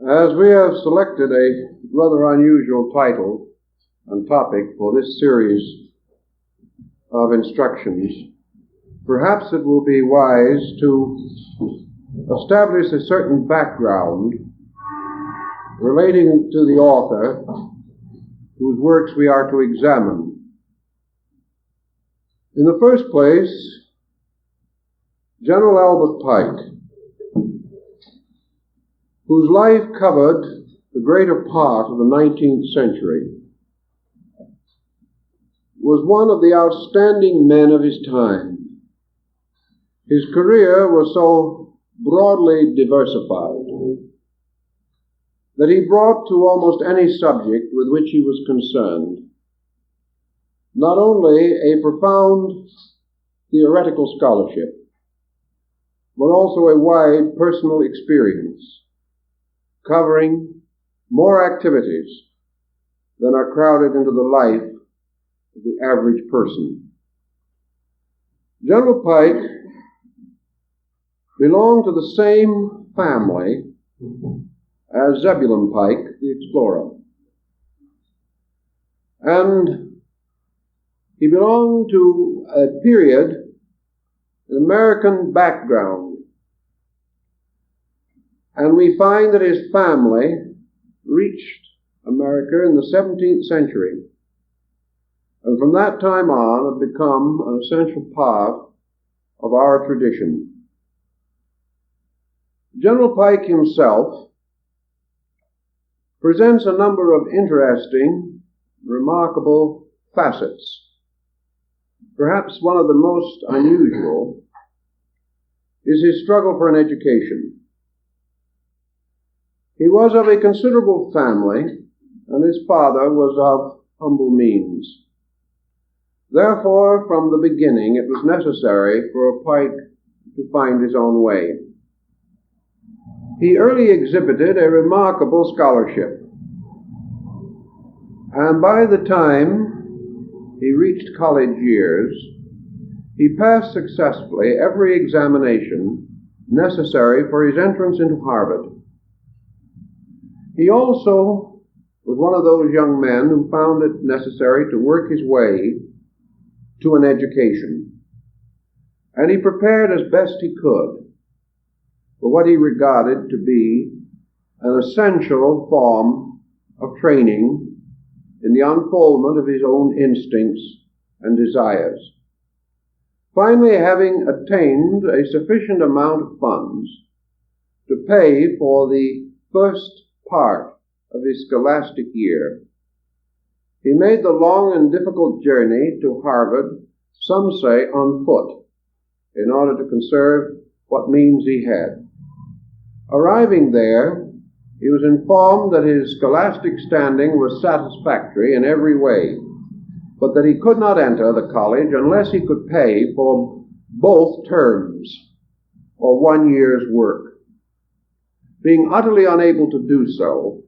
As we have selected a rather unusual title and topic for this series of instructions, perhaps it will be wise to establish a certain background relating to the author whose works we are to examine. In the first place, General Albert Pike, whose life covered the greater part of the 19th century, was one of the outstanding men of his time. His career was so broadly diversified that he brought to almost any subject with which he was concerned not only a profound theoretical scholarship, but also a wide personal experience, covering more activities than are crowded into the life of the average person. General Pike belonged to the same family as Zebulon Pike, the explorer. And he belonged to a period, an American background. And we find that his family reached America in the 17th century, and from that time on have become an essential part of our tradition. General Pike himself presents a number of interesting, remarkable facets. Perhaps one of the most unusual is his struggle for an education. He was of a considerable family, and his father was of humble means. Therefore, from the beginning, it was necessary for Pike to find his own way. He early exhibited a remarkable scholarship, and by the time he reached college years, he passed successfully every examination necessary for his entrance into Harvard. He also was one of those young men who found it necessary to work his way to an education, and he prepared as best he could for what he regarded to be an essential form of training in the unfoldment of his own instincts and desires. Finally, having attained a sufficient amount of funds to pay for the first part of his scholastic year, he made the long and difficult journey to Harvard, some say on foot, in order to conserve what means he had. Arriving there, he was informed that his scholastic standing was satisfactory in every way, but that he could not enter the college unless he could pay for both terms or 1 year's work. Being utterly unable to do so,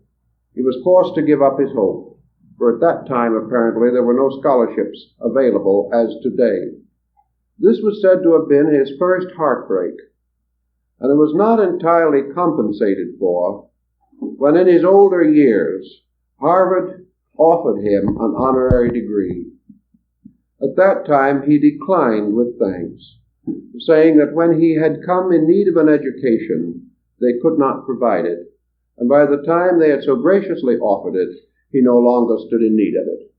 he was forced to give up his hope, for at that time apparently there were no scholarships available as today. This was said to have been his first heartbreak, and it was not entirely compensated for when in his older years Harvard offered him an honorary degree. At that time he declined with thanks, saying that when he had come in need of an education, they could not provide it, and by the time they had so graciously offered it, he no longer stood in need of it.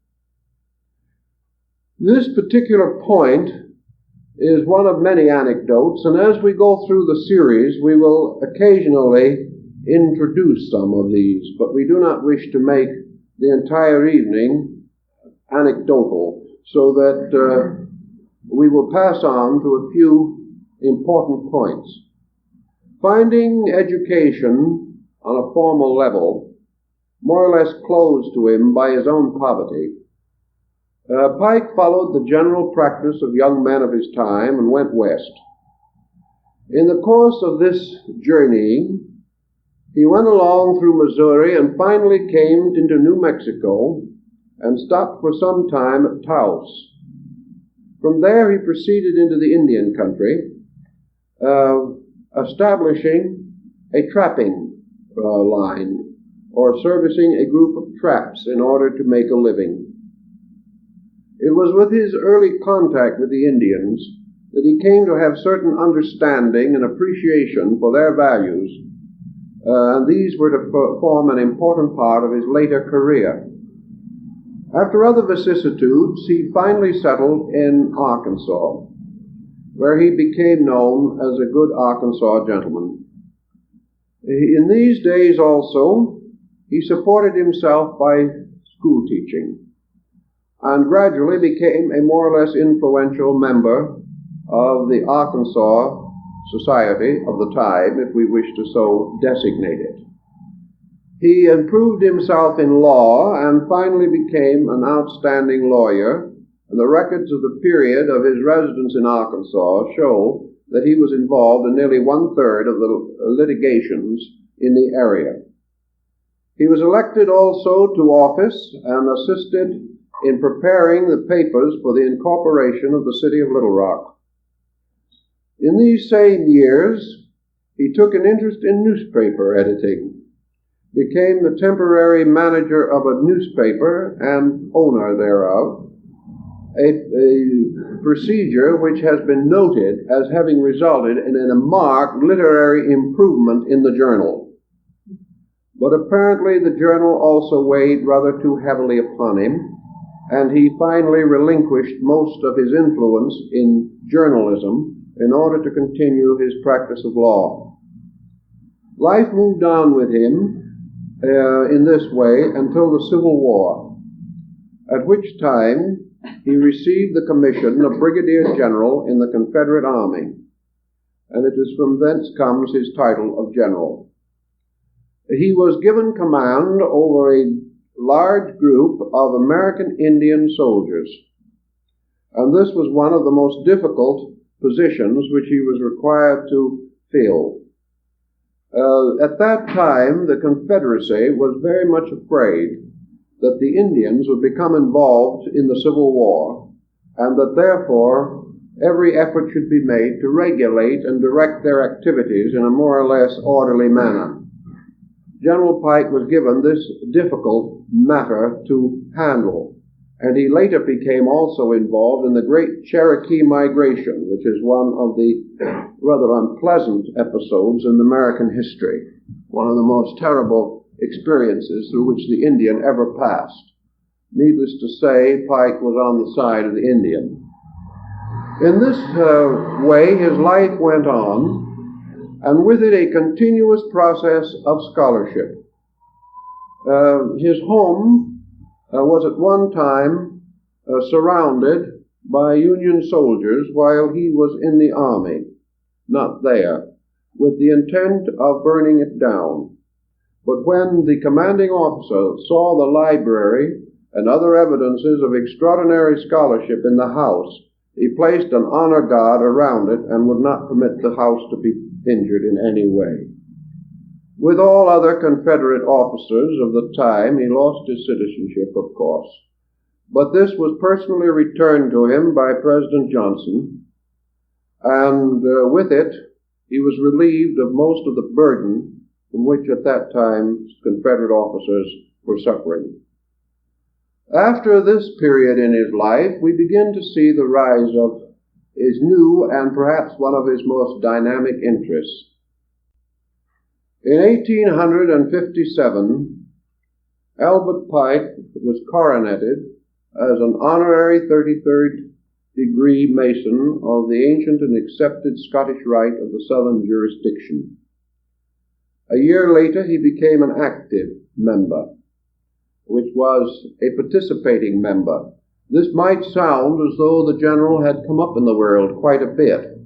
This particular point is one of many anecdotes, and as we go through the series, we will occasionally introduce some of these, but we do not wish to make the entire evening anecdotal, so that we will pass on to a few important points. Finding education on a formal level more or less closed to him by his own poverty, Pike followed the general practice of young men of his time and went west. In the course of this journey, he went along through Missouri and finally came into New Mexico and stopped for some time at Taos. From there he proceeded into the Indian country, establishing a trapping line, or servicing a group of traps in order to make a living. It was with his early contact with the Indians that he came to have certain understanding and appreciation for their values, and these were to form an important part of his later career. After other vicissitudes, he finally settled in Arkansas, where he became known as a good Arkansas gentleman. In these days also, he supported himself by school teaching, and gradually became a more or less influential member of the Arkansas society of the time, if we wish to so designate it. He improved himself in law and finally became an outstanding lawyer, and the records of the period of his residence in Arkansas show that he was involved in nearly one-third of the litigations in the area. He was elected also to office and assisted in preparing the papers for the incorporation of the city of Little Rock. In these same years, he took an interest in newspaper editing, became the temporary manager of a newspaper and owner thereof, a procedure which has been noted as having resulted in a marked literary improvement in the journal. But apparently the journal also weighed rather too heavily upon him, and he finally relinquished most of his influence in journalism in order to continue his practice of law. Life moved on with him in this way until the Civil War, at which time he received the commission of Brigadier General in the Confederate Army, and it is from thence comes his title of General. He was given command over a large group of American Indian soldiers, and this was one of the most difficult positions which he was required to fill. At that time, the Confederacy was very much afraid that the Indians would become involved in the Civil War, and that therefore every effort should be made to regulate and direct their activities in a more or less orderly manner. General Pike was given this difficult matter to handle, and he later became also involved in the great Cherokee migration, which is one of the rather unpleasant episodes in American history, one of the most terrible experiences through which the Indian ever passed. Needless to say, Pike was on the side of the Indian. In this way, his life went on, and with it a continuous process of scholarship. His home was at one time surrounded by Union soldiers while he was in the army, not there, with the intent of burning it down. But when the commanding officer saw the library and other evidences of extraordinary scholarship in the house, he placed an honor guard around it and would not permit the house to be injured in any way. With all other Confederate officers of the time, he lost his citizenship, of course. But this was personally returned to him by President Johnson, and with it, he was relieved of most of the burden from which at that time Confederate officers were suffering. After this period in his life, we begin to see the rise of his new and perhaps one of his most dynamic interests. In 1857, Albert Pike was coroneted as an honorary 33rd degree Mason of the ancient and accepted Scottish Rite of the Southern Jurisdiction. A year later, he became an active member, which was a participating member. This might sound as though the general had come up in the world quite a bit,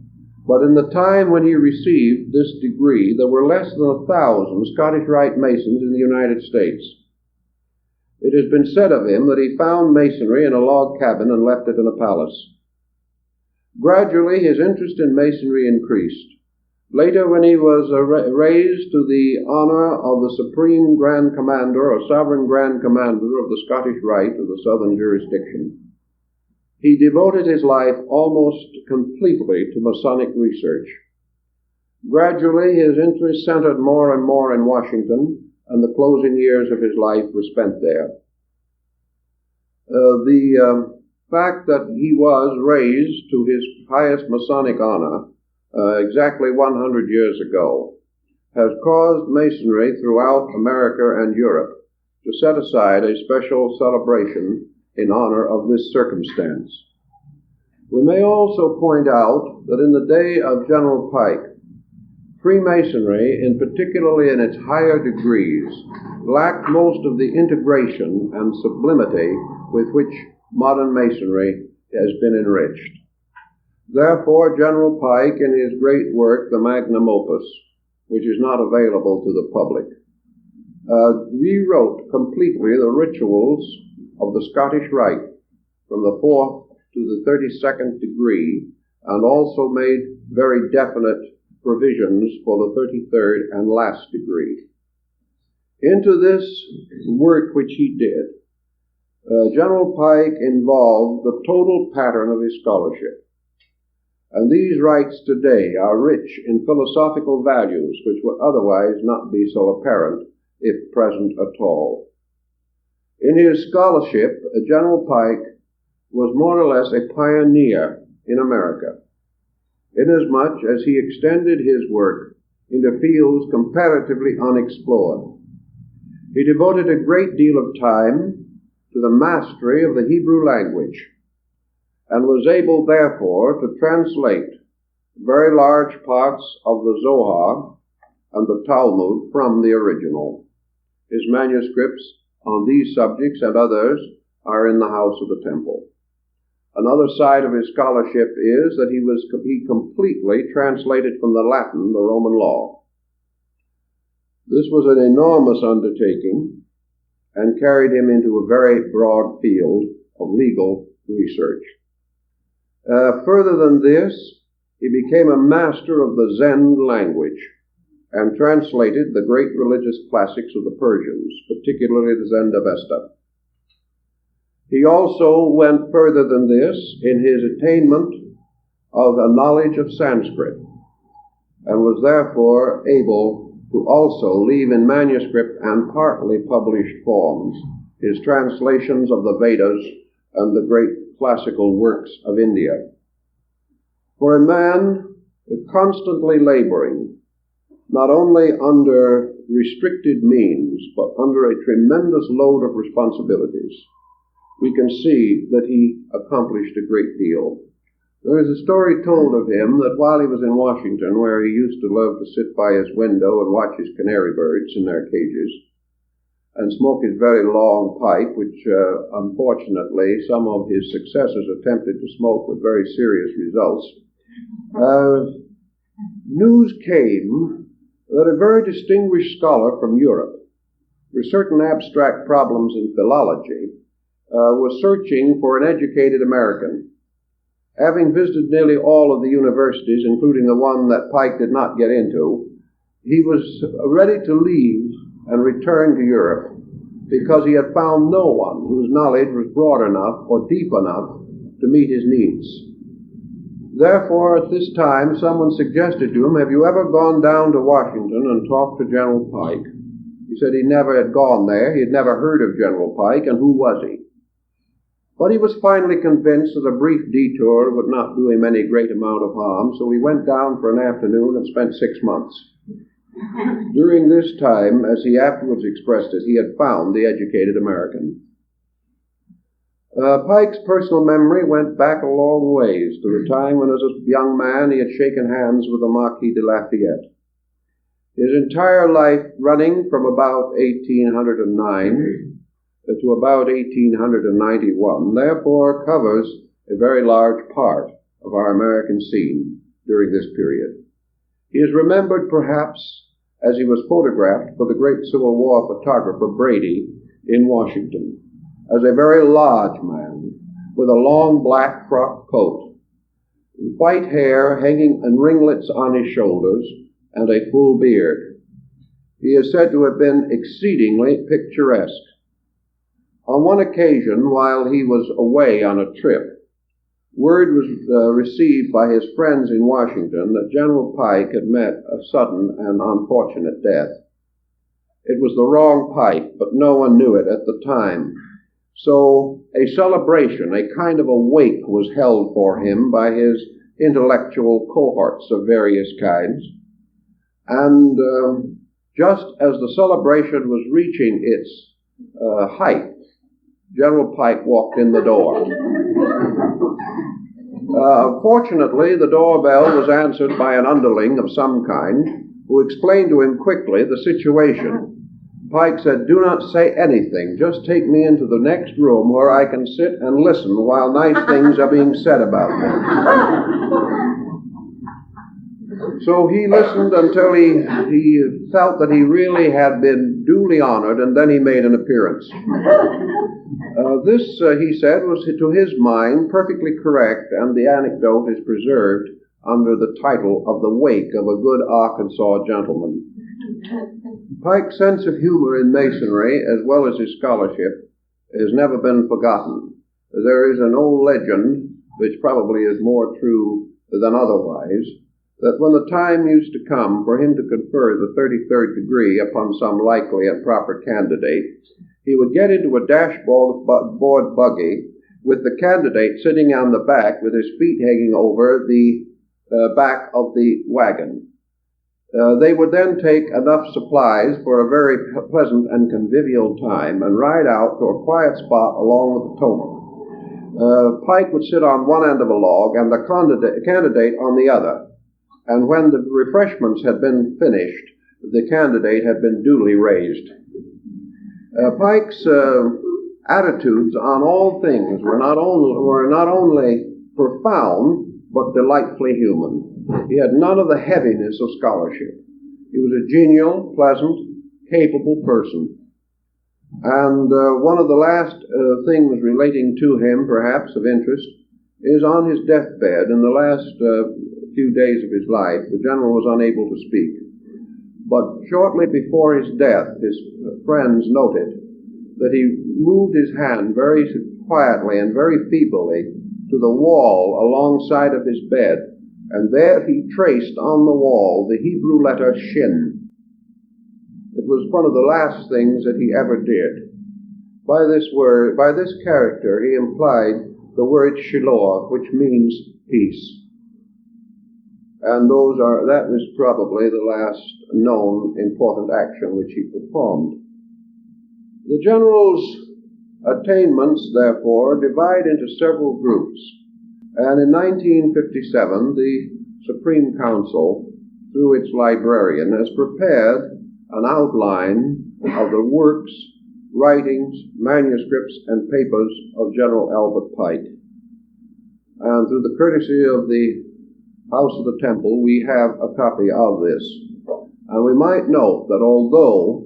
but in the time when he received this degree, there were less than 1,000 Scottish Rite Masons in the United States. It has been said of him that he found Masonry in a log cabin and left it in a palace. Gradually, his interest in Masonry increased. Later, when he was raised to the honor of the Supreme Grand Commander or Sovereign Grand Commander of the Scottish Rite of the Southern Jurisdiction, he devoted his life almost completely to Masonic research. Gradually, his interest centered more and more in Washington, and the closing years of his life were spent there. The fact that he was raised to his highest Masonic honor exactly 100 years ago has caused Masonry throughout America and Europe to set aside a special celebration in honor of this circumstance. We may also point out that in the day of General Pike, Freemasonry, in particularly in its higher degrees, lacked most of the integration and sublimity with which modern Masonry has been enriched. Therefore, General Pike, in his great work, the Magnum Opus, which is not available to the public, rewrote completely the rituals of the Scottish Rite from the 4th to the 32nd degree, and also made very definite provisions for the 33rd and last degree. Into this work which he did, General Pike involved the total pattern of his scholarship. And these rites today are rich in philosophical values which would otherwise not be so apparent if present at all. In his scholarship, General Pike was more or less a pioneer in America, inasmuch as he extended his work into fields comparatively unexplored. He devoted a great deal of time to the mastery of the Hebrew language, and was able, therefore, to translate very large parts of the Zohar and the Talmud from the original. His manuscripts on these subjects and others are in the house of the temple. Another side of his scholarship is that he completely translated from the Latin the Roman law. This was an enormous undertaking and carried him into a very broad field of legal research. Further than this, he became a master of the Zend language and translated the great religious classics of the Persians, particularly the Zend-Avesta. He also went further than this in his attainment of a knowledge of Sanskrit, and was therefore able to also leave in manuscript and partly published forms his translations of the Vedas and the great classical works of India. For a man constantly laboring, not only under restricted means, but under a tremendous load of responsibilities, we can see that he accomplished a great deal. There is a story told of him that while he was in Washington, where he used to love to sit by his window and watch his canary birds in their cages, and smoke his very long pipe, which unfortunately some of his successors attempted to smoke with very serious results, news came that a very distinguished scholar from Europe, with certain abstract problems in philology, was searching for an educated American. Having visited nearly all of the universities, including the one that Pike did not get into, he was ready to leave and return to Europe because he had found no one whose knowledge was broad enough or deep enough to meet his needs. Therefore, at this time, someone suggested to him, "Have you ever gone down to Washington and talked to General Pike?" He said he never had gone there, he had never heard of General Pike, and who was he? But he was finally convinced that a brief detour would not do him any great amount of harm, so he went down for an afternoon and spent 6 months. During this time, as he afterwards expressed it, he had found the educated American. Pike's personal memory went back a long ways to the time when, as a young man, he had shaken hands with the Marquis de Lafayette. His entire life, running from about 1809 to about 1891, therefore covers a very large part of our American scene during this period. He is remembered, perhaps, as he was photographed for the great Civil War photographer Brady in Washington, as a very large man with a long black frock coat, white hair hanging in ringlets on his shoulders, and a full beard. He is said to have been exceedingly picturesque. On one occasion, while he was away on a trip, word was received by his friends in Washington that General Pike had met a sudden and unfortunate death. It was the wrong Pike, but no one knew it at the time. So a celebration, a kind of a wake, was held for him by his intellectual cohorts of various kinds. And just as the celebration was reaching its height, General Pike walked in the door. Fortunately, the doorbell was answered by an underling of some kind, who explained to him quickly the situation. Pike said, "Do not say anything. Just take me into the next room where I can sit and listen while nice things are being said about me." So he listened until he felt that he really had been duly honored, and then he made an appearance. This, he said, was to his mind perfectly correct, and the anecdote is preserved under the title of The Wake of a Good Arkansas Gentleman. Pike's sense of humor in Masonry, as well as his scholarship, has never been forgotten. There is an old legend, which probably is more true than otherwise, that when the time used to come for him to confer the 33rd degree upon some likely and proper candidate, he would get into a dashboard buggy with the candidate sitting on the back with his feet hanging over the back of the wagon. They would then take enough supplies for a very pleasant and convivial time and ride out to a quiet spot along the Potomac. Pike would sit on one end of a log and the candidate on the other. And when the refreshments had been finished, the candidate had been duly raised. Pike's attitudes on all things were not only profound, but delightfully human. He had none of the heaviness of scholarship. He was a genial, pleasant, capable person. And one of the last things relating to him, perhaps of interest, is on his deathbed. In the last few days of his life, the general was unable to speak. But shortly before his death, his friends noted that he moved his hand very quietly and very feebly to the wall alongside of his bed, and there he traced on the wall the Hebrew letter Shin. It was one of the last things that he ever did. By this character, he implied the word Shiloh, which means peace. And that was probably the last known important action which he performed. The general's attainments, therefore, divide into several groups. And in 1957, the Supreme Council, through its librarian, has prepared an outline of the works, writings, manuscripts, and papers of General Albert Pike. And through the courtesy of the House of the Temple, we have a copy of this. And we might note that although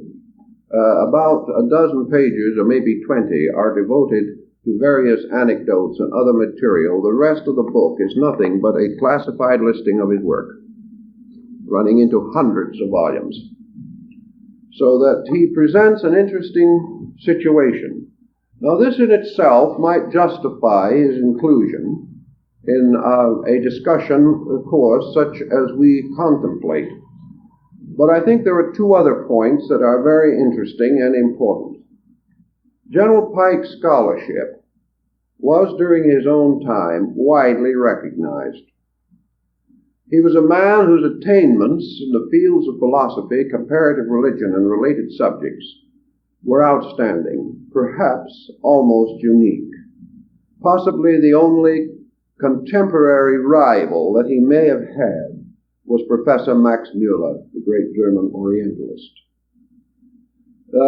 about a dozen pages, or maybe 20, are devoted to various anecdotes and other material, the rest of the book is nothing but a classified listing of his work, running into hundreds of volumes. So that he presents an interesting situation. Now, this in itself might justify his inclusion in a discussion, of course, such as we contemplate. But I think there are two other points that are very interesting and important. General Pike's scholarship was, during his own time, widely recognized. He was a man whose attainments in the fields of philosophy, comparative religion, and related subjects were outstanding, perhaps almost unique. Possibly the only contemporary rival that he may have had was Professor Max Müller, the great German Orientalist.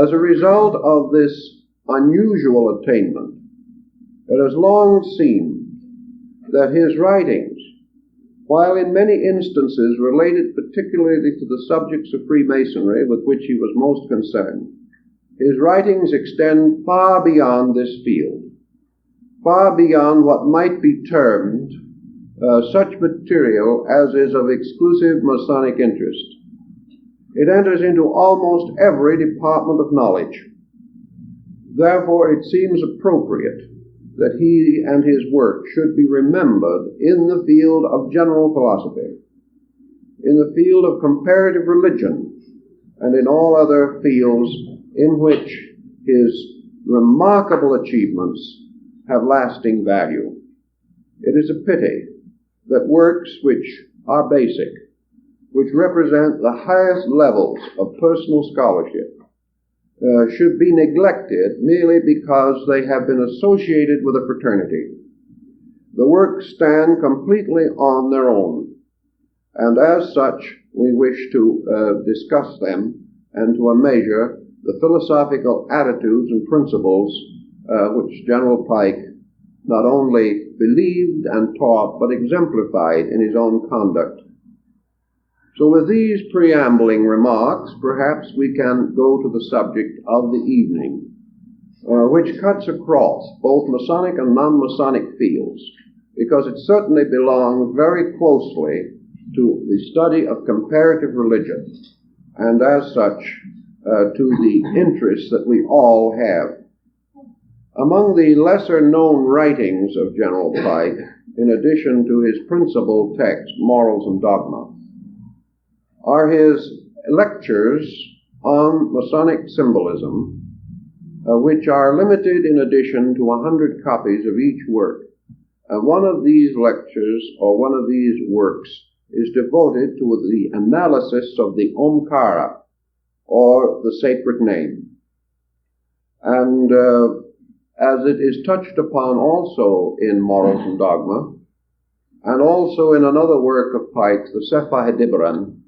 As a result of this unusual attainment, it has long seemed that his writings, while in many instances related particularly to the subjects of Freemasonry with which he was most concerned, his writings extend far beyond this field, far beyond what might be termed such material as is of exclusive Masonic interest. It enters into almost every department of knowledge. Therefore, it seems appropriate that he and his work should be remembered in the field of general philosophy, in the field of comparative religion, and in all other fields in which his remarkable achievements have lasting value. It is a pity that works which are basic, which represent the highest levels of personal scholarship, should be neglected merely because they have been associated with a fraternity. The works stand completely on their own, and as such we wish to discuss them and to a measure the philosophical attitudes and principles which General Pike not only believed and taught, but exemplified in his own conduct. So with these preambling remarks, perhaps we can go to the subject of the evening, which cuts across both Masonic and non-Masonic fields, because it certainly belongs very closely to the study of comparative religion, and as such, to the interests that we all have. Among the lesser-known writings of General Pike, in addition to his principal text, Morals and Dogma, are his lectures on Masonic symbolism, which are limited in addition to 100 copies of each work. One of these lectures, or one of these works, is devoted to the analysis of the Omkara, or the sacred name. And as it is touched upon also in Morals and Dogma, and also in another work of Pike's, the Sefer Hedibran,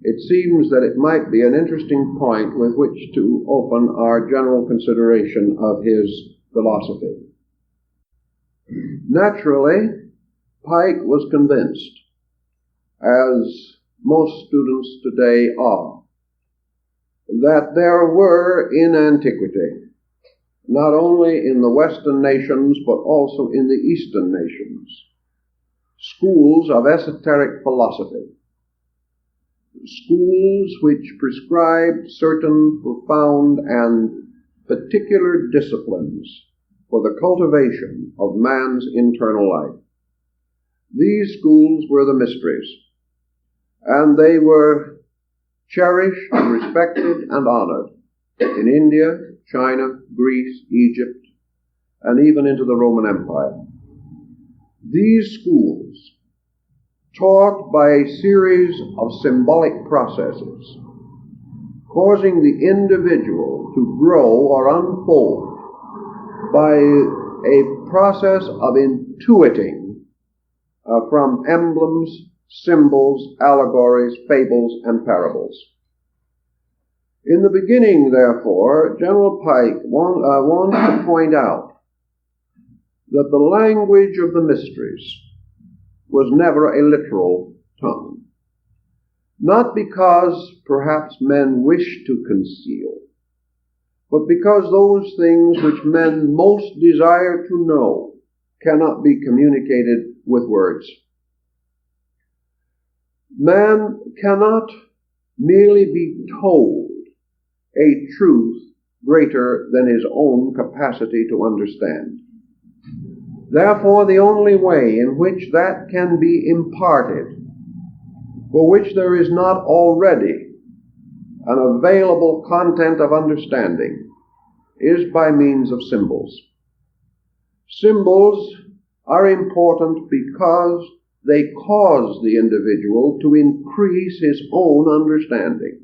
it seems that it might be an interesting point with which to open our general consideration of his philosophy. Naturally, Pike was convinced, as most students today are, that there were in antiquity, not only in the Western nations but also in the Eastern nations, schools of esoteric philosophy, schools which prescribed certain profound and particular disciplines for the cultivation of man's internal life. These schools were the mysteries, and they were cherished and respected and honored in India, China, Greece, Egypt, and even into the Roman Empire. These schools, taught by a series of symbolic processes, causing the individual to grow or unfold by a process of intuiting from emblems, symbols, allegories, fables, and parables. In the beginning, therefore, General Pike wanted to point out that the language of the mysteries was never a literal tongue, not because perhaps men wished to conceal, but because those things which men most desire to know cannot be communicated with words. Man cannot merely be told a truth greater than his own capacity to understand. Therefore, the only way in which that can be imparted, for which there is not already an available content of understanding, is by means of symbols. Symbols are important because they cause the individual to increase his own understanding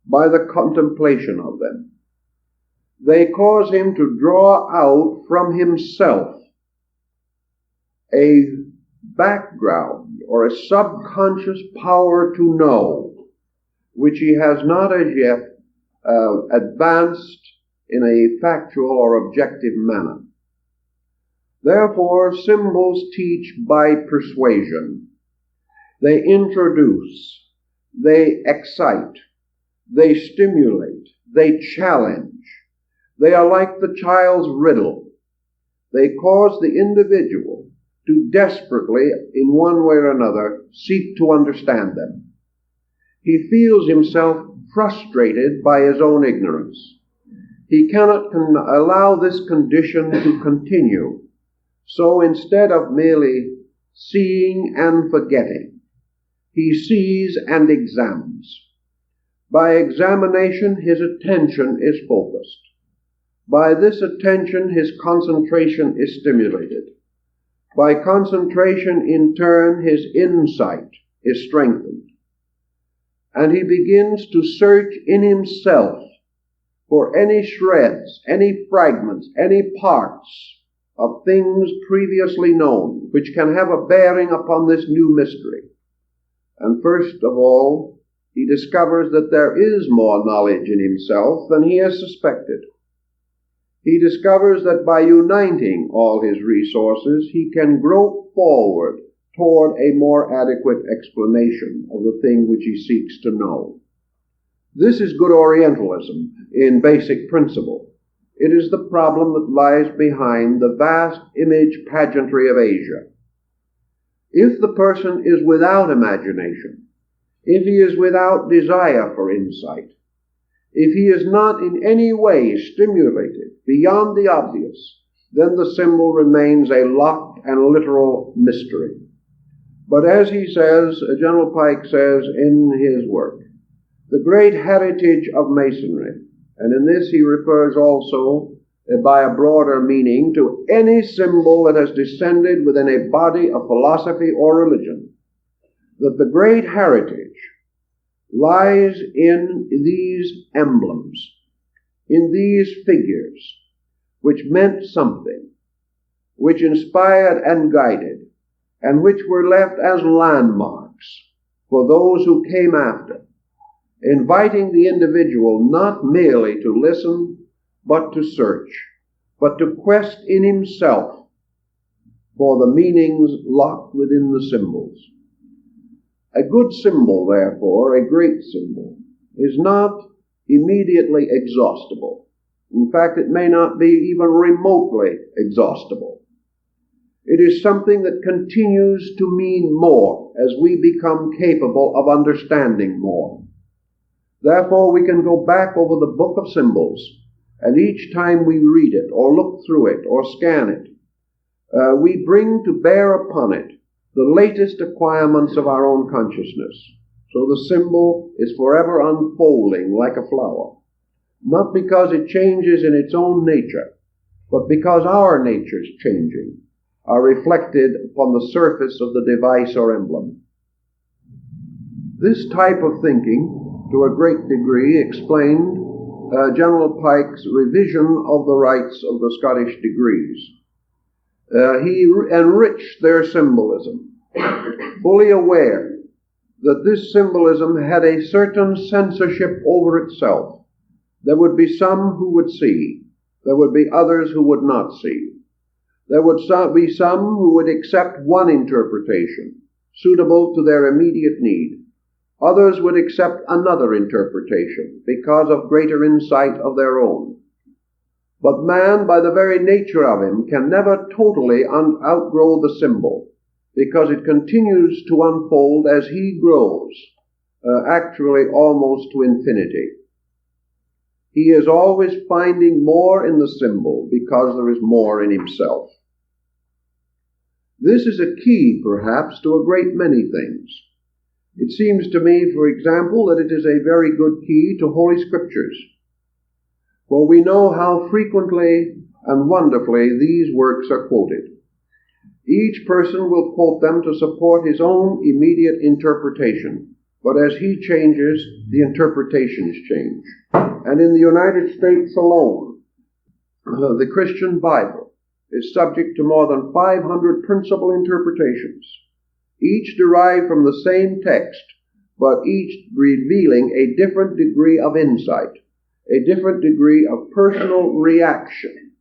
by the contemplation of them. They cause him to draw out from himself a background or a subconscious power to know, which he has not as yet advanced in a factual or objective manner. Therefore, symbols teach by persuasion. They introduce, they excite, they stimulate, they challenge. They are like the child's riddle. They cause the individual to desperately, in one way or another, seek to understand them. He feels himself frustrated by his own ignorance. He cannot allow this condition to continue. So instead of merely seeing and forgetting, he sees and examines. By examination, his attention is focused. By this attention, his concentration is stimulated. By concentration, in turn, his insight is strengthened. And he begins to search in himself for any shreds, any fragments, any parts of things previously known, which can have a bearing upon this new mystery. And first of all, he discovers that there is more knowledge in himself than he has suspected. He discovers that by uniting all his resources, he can grope forward toward a more adequate explanation of the thing which he seeks to know. This is good Orientalism in basic principle. It is the problem that lies behind the vast image pageantry of Asia. If the person is without imagination, if he is without desire for insight, if he is not in any way stimulated beyond the obvious, then the symbol remains a locked and literal mystery. But as he says, General Pike says in his work, the great heritage of Masonry, and in this he refers also by a broader meaning to any symbol that has descended within a body of philosophy or religion, that the great heritage lies in these emblems, in these figures, which meant something, which inspired and guided, and which were left as landmarks for those who came after, inviting the individual not merely to listen, but to search, but to quest in himself for the meanings locked within the symbols. A good symbol, therefore, a great symbol, is not immediately exhaustible. In fact, it may not be even remotely exhaustible. It is something that continues to mean more as we become capable of understanding more. Therefore, we can go back over the book of symbols, and each time we read it, or look through it, or scan it, we bring to bear upon it the latest acquirements of our own consciousness. So the symbol is forever unfolding like a flower, not because it changes in its own nature, but because our natures changing are reflected upon the surface of the device or emblem. This type of thinking, to a great degree, explained General Pike's revision of the rites of the Scottish degrees. He enriched their symbolism, fully aware that this symbolism had a certain censorship over itself. There would be some who would see. There would be others who would not see. There would be some who would accept one interpretation, suitable to their immediate need. Others would accept another interpretation because of greater insight of their own. But man, by the very nature of him, can never totally outgrow the symbol, because it continues to unfold as he grows, actually almost to infinity. He is always finding more in the symbol because there is more in himself. This is a key, perhaps, to a great many things. It seems to me, for example, that it is a very good key to Holy Scriptures. For we know how frequently and wonderfully these works are quoted. Each person will quote them to support his own immediate interpretation, but as he changes, the interpretations change. And in the United States alone, the Christian Bible is subject to more than 500 principal interpretations, each derived from the same text, but each revealing a different degree of insight, a different degree of personal reaction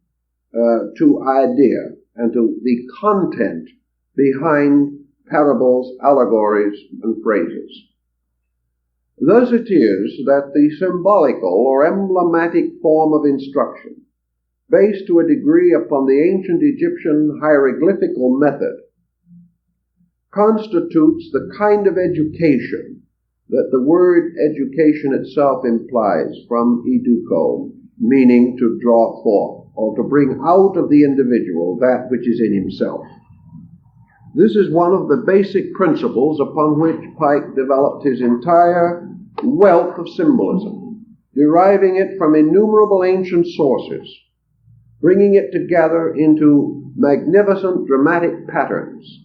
to idea and to the content behind parables, allegories, and phrases. Thus it is that the symbolical or emblematic form of instruction, based to a degree upon the ancient Egyptian hieroglyphical method, constitutes the kind of education that the word education itself implies, from educo, meaning to draw forth, or to bring out of the individual that which is in himself. This is one of the basic principles upon which Pike developed his entire wealth of symbolism, deriving it from innumerable ancient sources, bringing it together into magnificent dramatic patterns,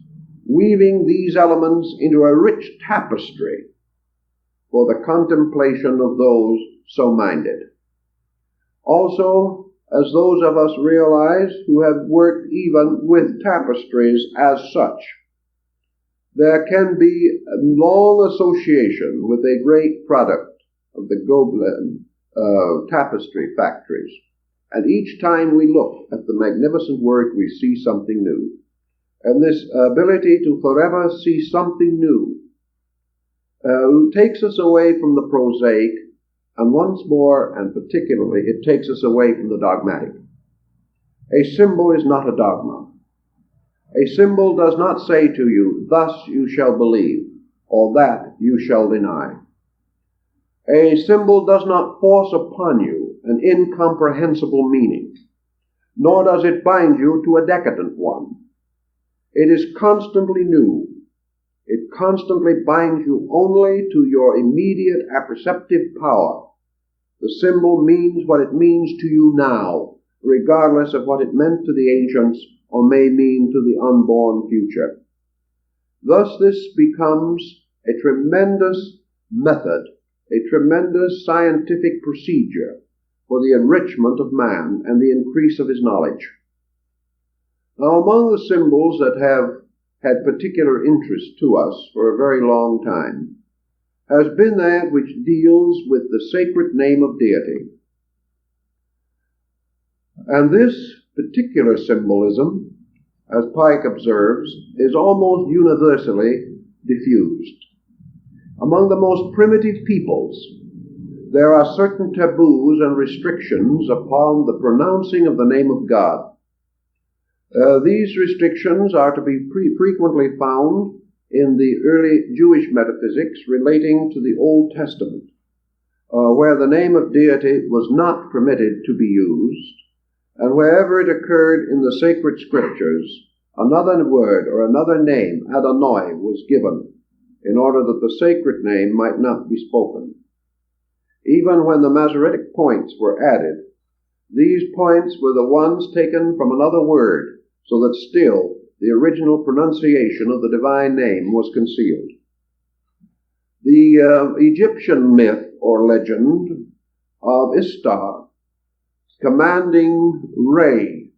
weaving these elements into a rich tapestry for the contemplation of those so minded. Also, as those of us realize who have worked even with tapestries as such, there can be a long association with a great product of the Gobelin tapestry factories. And each time we look at the magnificent work, we see something new. And this ability to forever see something new takes us away from the prosaic, and once more, and particularly, it takes us away from the dogmatic. A symbol is not a dogma. A symbol does not say to you, thus you shall believe, or that you shall deny. A symbol does not force upon you an incomprehensible meaning, nor does it bind you to a decadent one. It is constantly new. It constantly binds you only to your immediate apperceptive power. The symbol means what it means to you now, regardless of what it meant to the ancients or may mean to the unborn future. Thus this becomes a tremendous method, a tremendous scientific procedure for the enrichment of man and the increase of his knowledge. Now, among the symbols that have had particular interest to us for a very long time has been that which deals with the sacred name of deity. And this particular symbolism, as Pike observes, is almost universally diffused. Among the most primitive peoples, there are certain taboos and restrictions upon the pronouncing of the name of God. These restrictions are to be frequently found in the early Jewish metaphysics relating to the Old Testament, where the name of deity was not permitted to be used, and wherever it occurred in the sacred scriptures, another word or another name, Adonai, was given in order that the sacred name might not be spoken. Even when the Masoretic points were added, these points were the ones taken from another word, so that still the original pronunciation of the divine name was concealed. The Egyptian myth or legend of Ishtar commanding Re,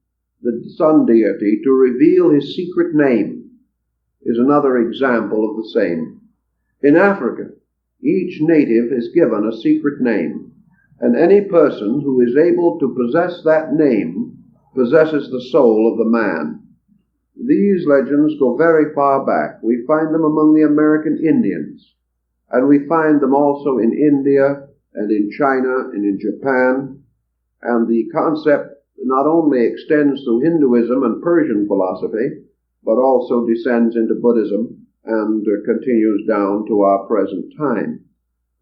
the sun deity, to reveal his secret name is another example of the same. In Africa, each native is given a secret name, and any person who is able to possess that name possesses the soul of the man. These legends go very far back. We find them among the American Indians, and we find them also in India and in China and in Japan, and the concept not only extends through Hinduism and Persian philosophy, but also descends into Buddhism and continues down to our present time.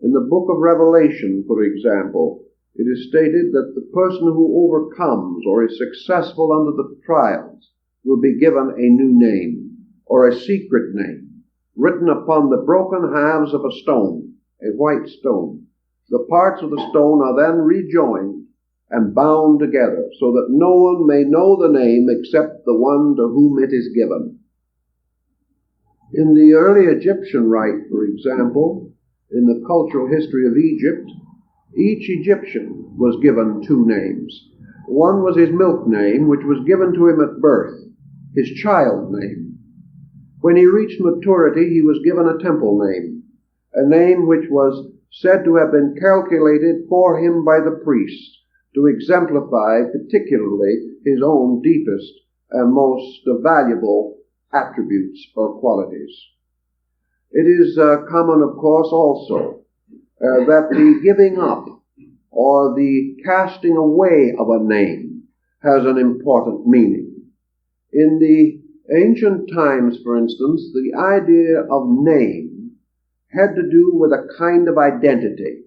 In the book of Revelation, for example, it is stated that the person who overcomes or is successful under the trials will be given a new name, or a secret name, written upon the broken halves of a stone, a white stone. The parts of the stone are then rejoined and bound together, so that no one may know the name except the one to whom it is given. In the early Egyptian rite, for example, in the cultural history of Egypt, each Egyptian was given two names. One was his milk name, which was given to him at birth, his child name. When he reached maturity, he was given a temple name, a name which was said to have been calculated for him by the priest to exemplify particularly his own deepest and most valuable attributes or qualities. It is common, of course, also that the giving up or the casting away of a name has an important meaning. In the ancient times, for instance, the idea of name had to do with a kind of identity.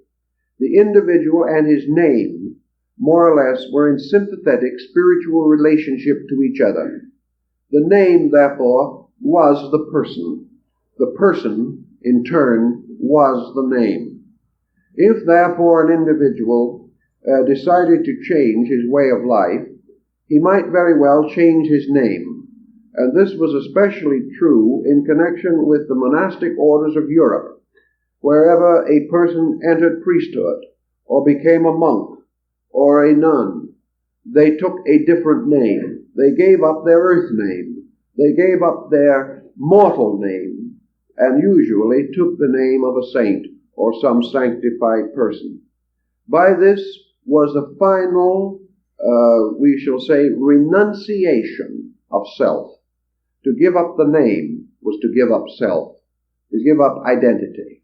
The individual and his name more or less, were in sympathetic spiritual relationship to each other. The name, therefore, was the person. The person, in turn, was the name. If, therefore, an individual decided to change his way of life, he might very well change his name. And this was especially true in connection with the monastic orders of Europe. Wherever a person entered priesthood, or became a monk, or a nun, they took a different name. They gave up their earth name. They gave up their mortal name, and usually took the name of a saint or some sanctified person. By this was the final, we shall say, renunciation of self. To give up the name was to give up self, to give up identity,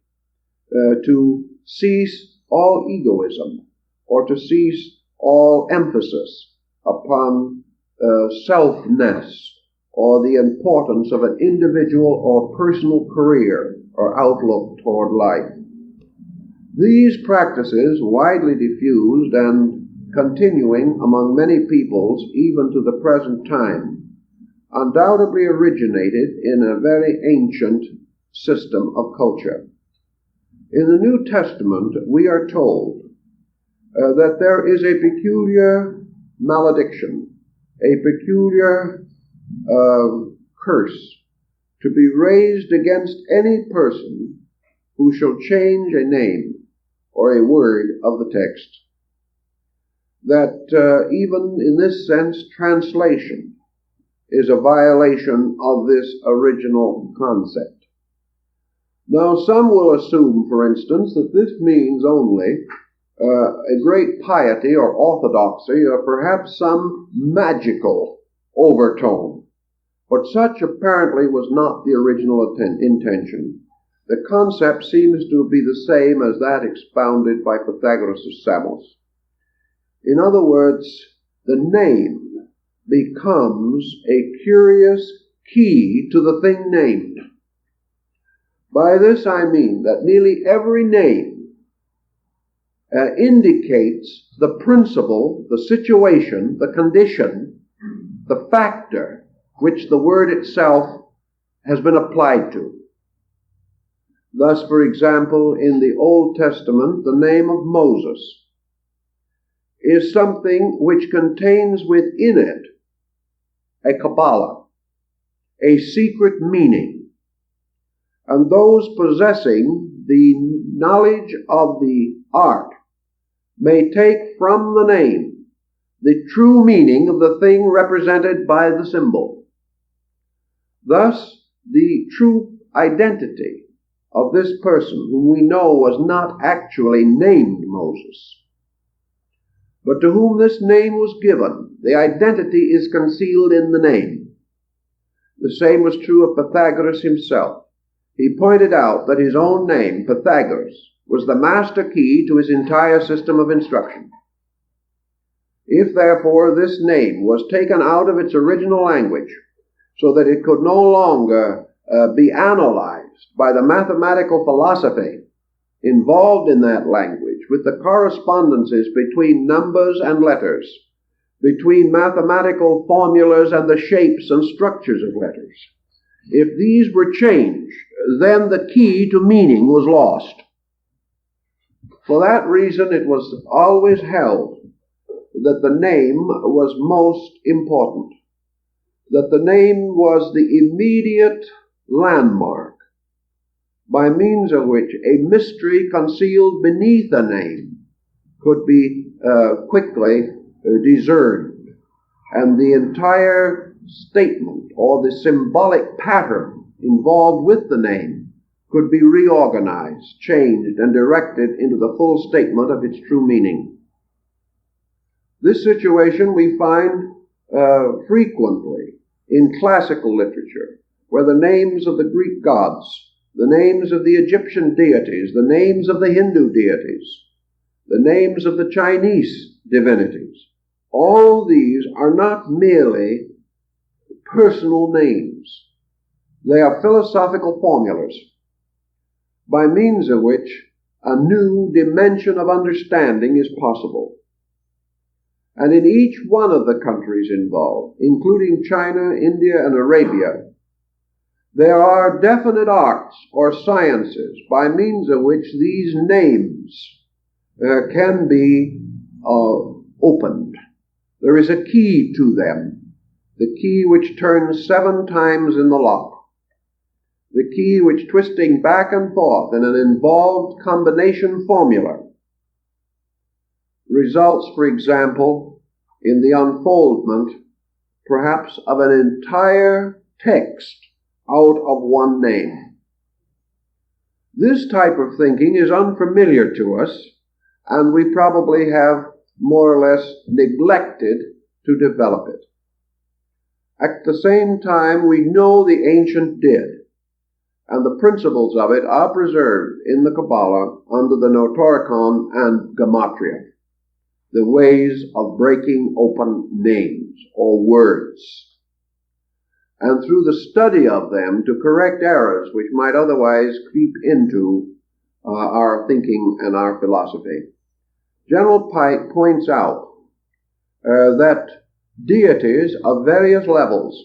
to cease all egoism, or to cease all emphasis upon selfness, or the importance of an individual or personal career or outlook toward life. These practices, widely diffused and continuing among many peoples even to the present time, undoubtedly originated in a very ancient system of culture. In the New Testament, we are told that there is a peculiar malediction, a peculiar curse to be raised against any person who shall change a name or a word of the text. That even in this sense, translation is a violation of this original concept. Now, some will assume, for instance, that this means only a great piety or orthodoxy, or perhaps some magical overtone. But such apparently was not the original intention. The concept seems to be the same as that expounded by Pythagoras of Samos. In other words, the name becomes a curious key to the thing named. By this I mean that nearly every name indicates the principle, the situation, the condition, the factor which the word itself has been applied to. Thus, for example, in the Old Testament, the name of Moses is something which contains within it a Kabbalah, a secret meaning. And those possessing the knowledge of the art may take from the name the true meaning of the thing represented by the symbol. Thus, the true identity of this person, whom we know was not actually named Moses, but to whom this name was given, the identity is concealed in the name. The same was true of Pythagoras himself. He pointed out that his own name, Pythagoras, was the master key to his entire system of instruction. If, therefore, this name was taken out of its original language, so that it could no longer be analyzed by the mathematical philosophy involved in that language, with the correspondences between numbers and letters, between mathematical formulas and the shapes and structures of letters, if these were changed, then the key to meaning was lost. For that reason, it was always held that the name was most important, that the name was the immediate landmark by means of which a mystery concealed beneath a name could be quickly discerned, and the entire statement or the symbolic pattern involved with the name could be reorganized, changed, and directed into the full statement of its true meaning. This situation we find frequently in classical literature, where the names of the Greek gods, the names of the Egyptian deities, the names of the Hindu deities, the names of the Chinese divinities, all these are not merely personal names. They are philosophical formulas by means of which a new dimension of understanding is possible. And in each one of the countries involved, including China, India, and Arabia, there are definite arts or sciences by means of which these names can be opened. There is a key to them, the key which turns 7 times in the lock, the key which, twisting back and forth in an involved combination formula, results, for example, in the unfoldment, perhaps, of an entire text out of one name. This type of thinking is unfamiliar to us, and we probably have more or less neglected to develop it. At the same time, we know the ancient did, and the principles of it are preserved in the Kabbalah under the Notoricon and Gematria, the ways of breaking open names or words, and through the study of them to correct errors which might otherwise creep into our thinking and our philosophy. General Pike points out that deities of various levels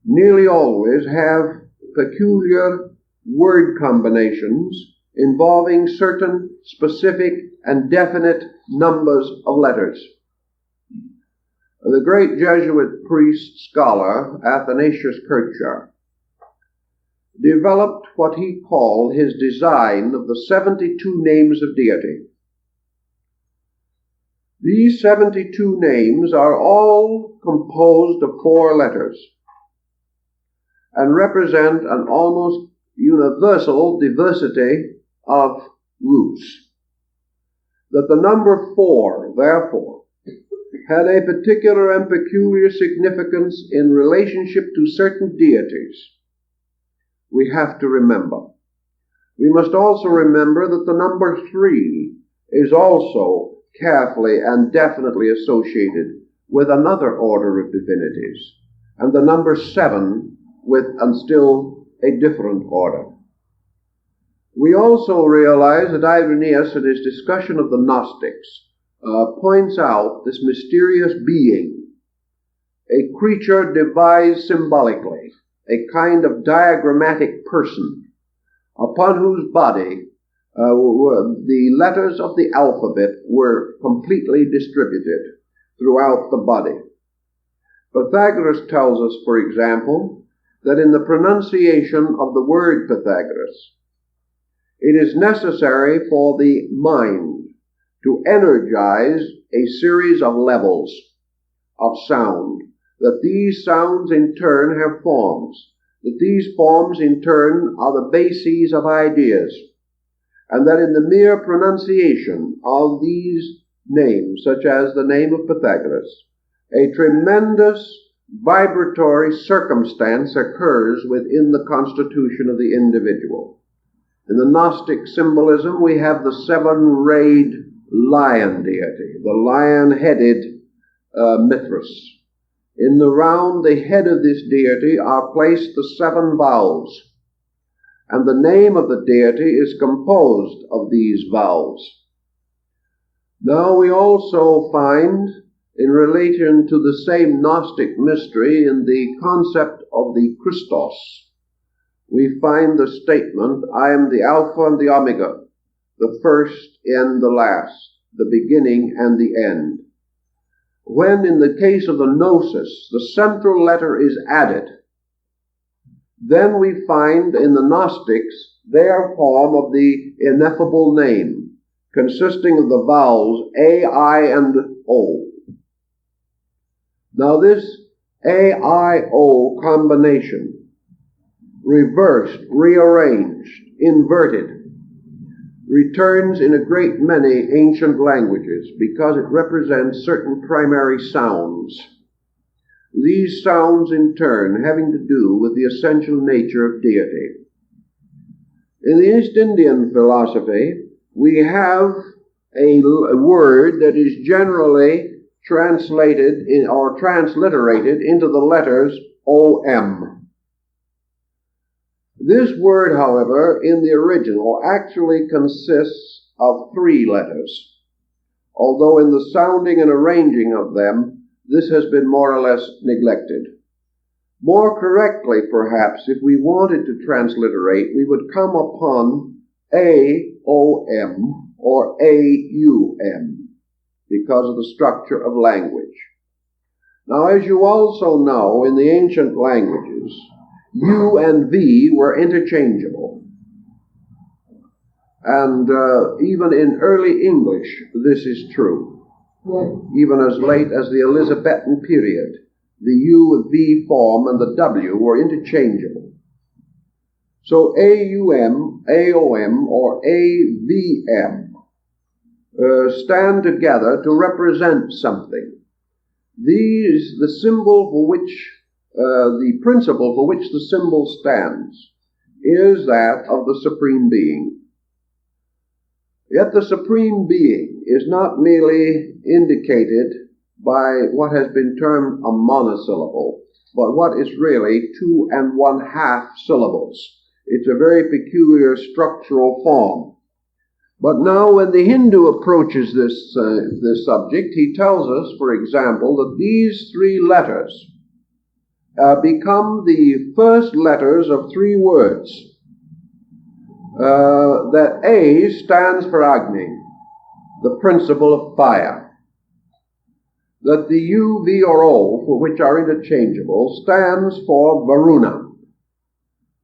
nearly always have peculiar word combinations involving certain specific and definite numbers of letters. The great Jesuit priest scholar Athanasius Kircher developed what he called his design of the 72 names of deity. These 72 names are all composed of 4 letters and represent an almost universal diversity of roots. That the number 4, therefore, had a particular and peculiar significance in relationship to certain deities, we have to remember. We must also remember that the number 3 is also carefully and definitely associated with another order of divinities, and the number 7 with still a different order. We also realize that Irenaeus, in his discussion of the Gnostics, points out this mysterious being, a creature devised symbolically, a kind of diagrammatic person, upon whose body the letters of the alphabet were completely distributed throughout the body. Pythagoras tells us, for example, that in the pronunciation of the word Pythagoras, it is necessary for the mind to energize a series of levels of sound, that these sounds in turn have forms, that these forms in turn are the bases of ideas, and that in the mere pronunciation of these names, such as the name of Pythagoras, a tremendous vibratory circumstance occurs within the constitution of the individual. In the Gnostic symbolism, we have the 7-rayed lion deity, the lion-headed Mithras. In the round the head of this deity are placed the 7 vowels, and the name of the deity is composed of these vowels. Now we also find, in relation to the same Gnostic mystery, in the concept of the Christos, we find the statement, I am the Alpha and the Omega, the first and the last, the beginning and the end. When in the case of the Gnosis, the central letter is added, then we find in the Gnostics their form of the Ineffable name, consisting of the vowels A, I, and O. Now this A, I, O combination, reversed, rearranged, inverted, returns in a great many ancient languages because it represents certain primary sounds. These sounds in turn having to do with the essential nature of deity. In the East Indian philosophy, we have a word that is generally translated or transliterated into the letters O-M. This word, however, in the original actually consists of 3 letters. although in the sounding and arranging of them, this has been more or less neglected. More correctly, perhaps, if we wanted to transliterate, we would come upon AOM or AUM because of the structure of language. Now, as you also know, in the ancient languages, U and V were interchangeable. And even in early English, this is true. Even as late as the Elizabethan period, the U and V form and the W were interchangeable. So AUM, AOM, or AVM stand together to represent something. The symbol for which, the principle for which the symbol stands is that of the Supreme Being. Yet the Supreme Being is not merely indicated by what has been termed a monosyllable, but what is really 2 1/2 syllables. It's a very peculiar structural form. But now when the Hindu approaches this subject, he tells us, for example, that these 3 letters become the first letters of 3 words. That A stands for Agni, the principle of fire. That the U, V, or O, for which are interchangeable, stands for Varuna,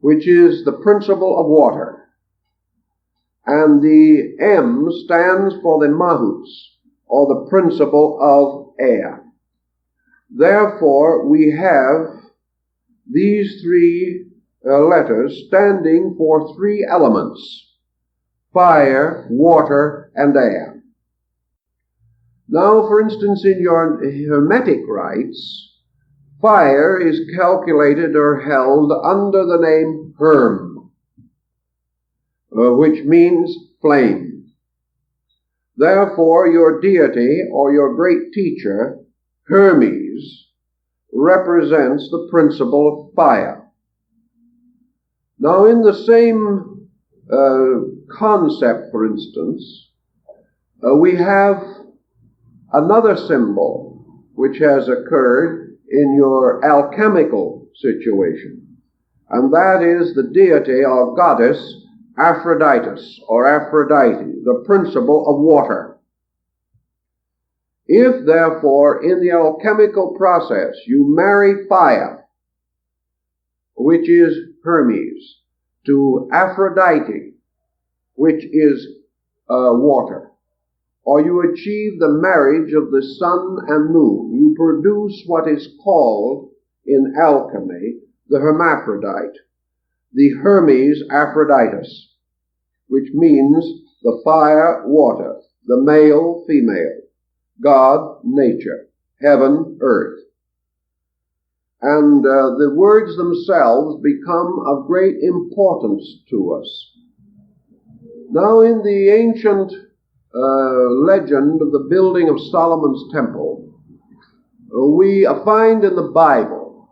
which is the principle of water. And the M stands for the Mahuts, or the principle of air. Therefore, we have these 3 letters standing for 3 elements: fire, water, and air. Now, for instance, in your Hermetic rites, fire is calculated or held under the name Herm, which means flame. Therefore, your deity or your great teacher, Hermes, represents the principle of fire. Now, in the same concept, for instance, we have another symbol which has occurred in your alchemical situation, and that is the deity or goddess Aphroditus or Aphrodite, the principle of water. If, therefore, in the alchemical process you marry fire, which is Hermes, to Aphrodite, which is water, or you achieve the marriage of the sun and moon, you produce what is called in alchemy the hermaphrodite, the Hermes Aphroditus, which means the fire, water, the male, female, God, nature, heaven, earth. And the words themselves become of great importance to us. Now, in the ancient legend of the building of Solomon's temple, we find in the Bible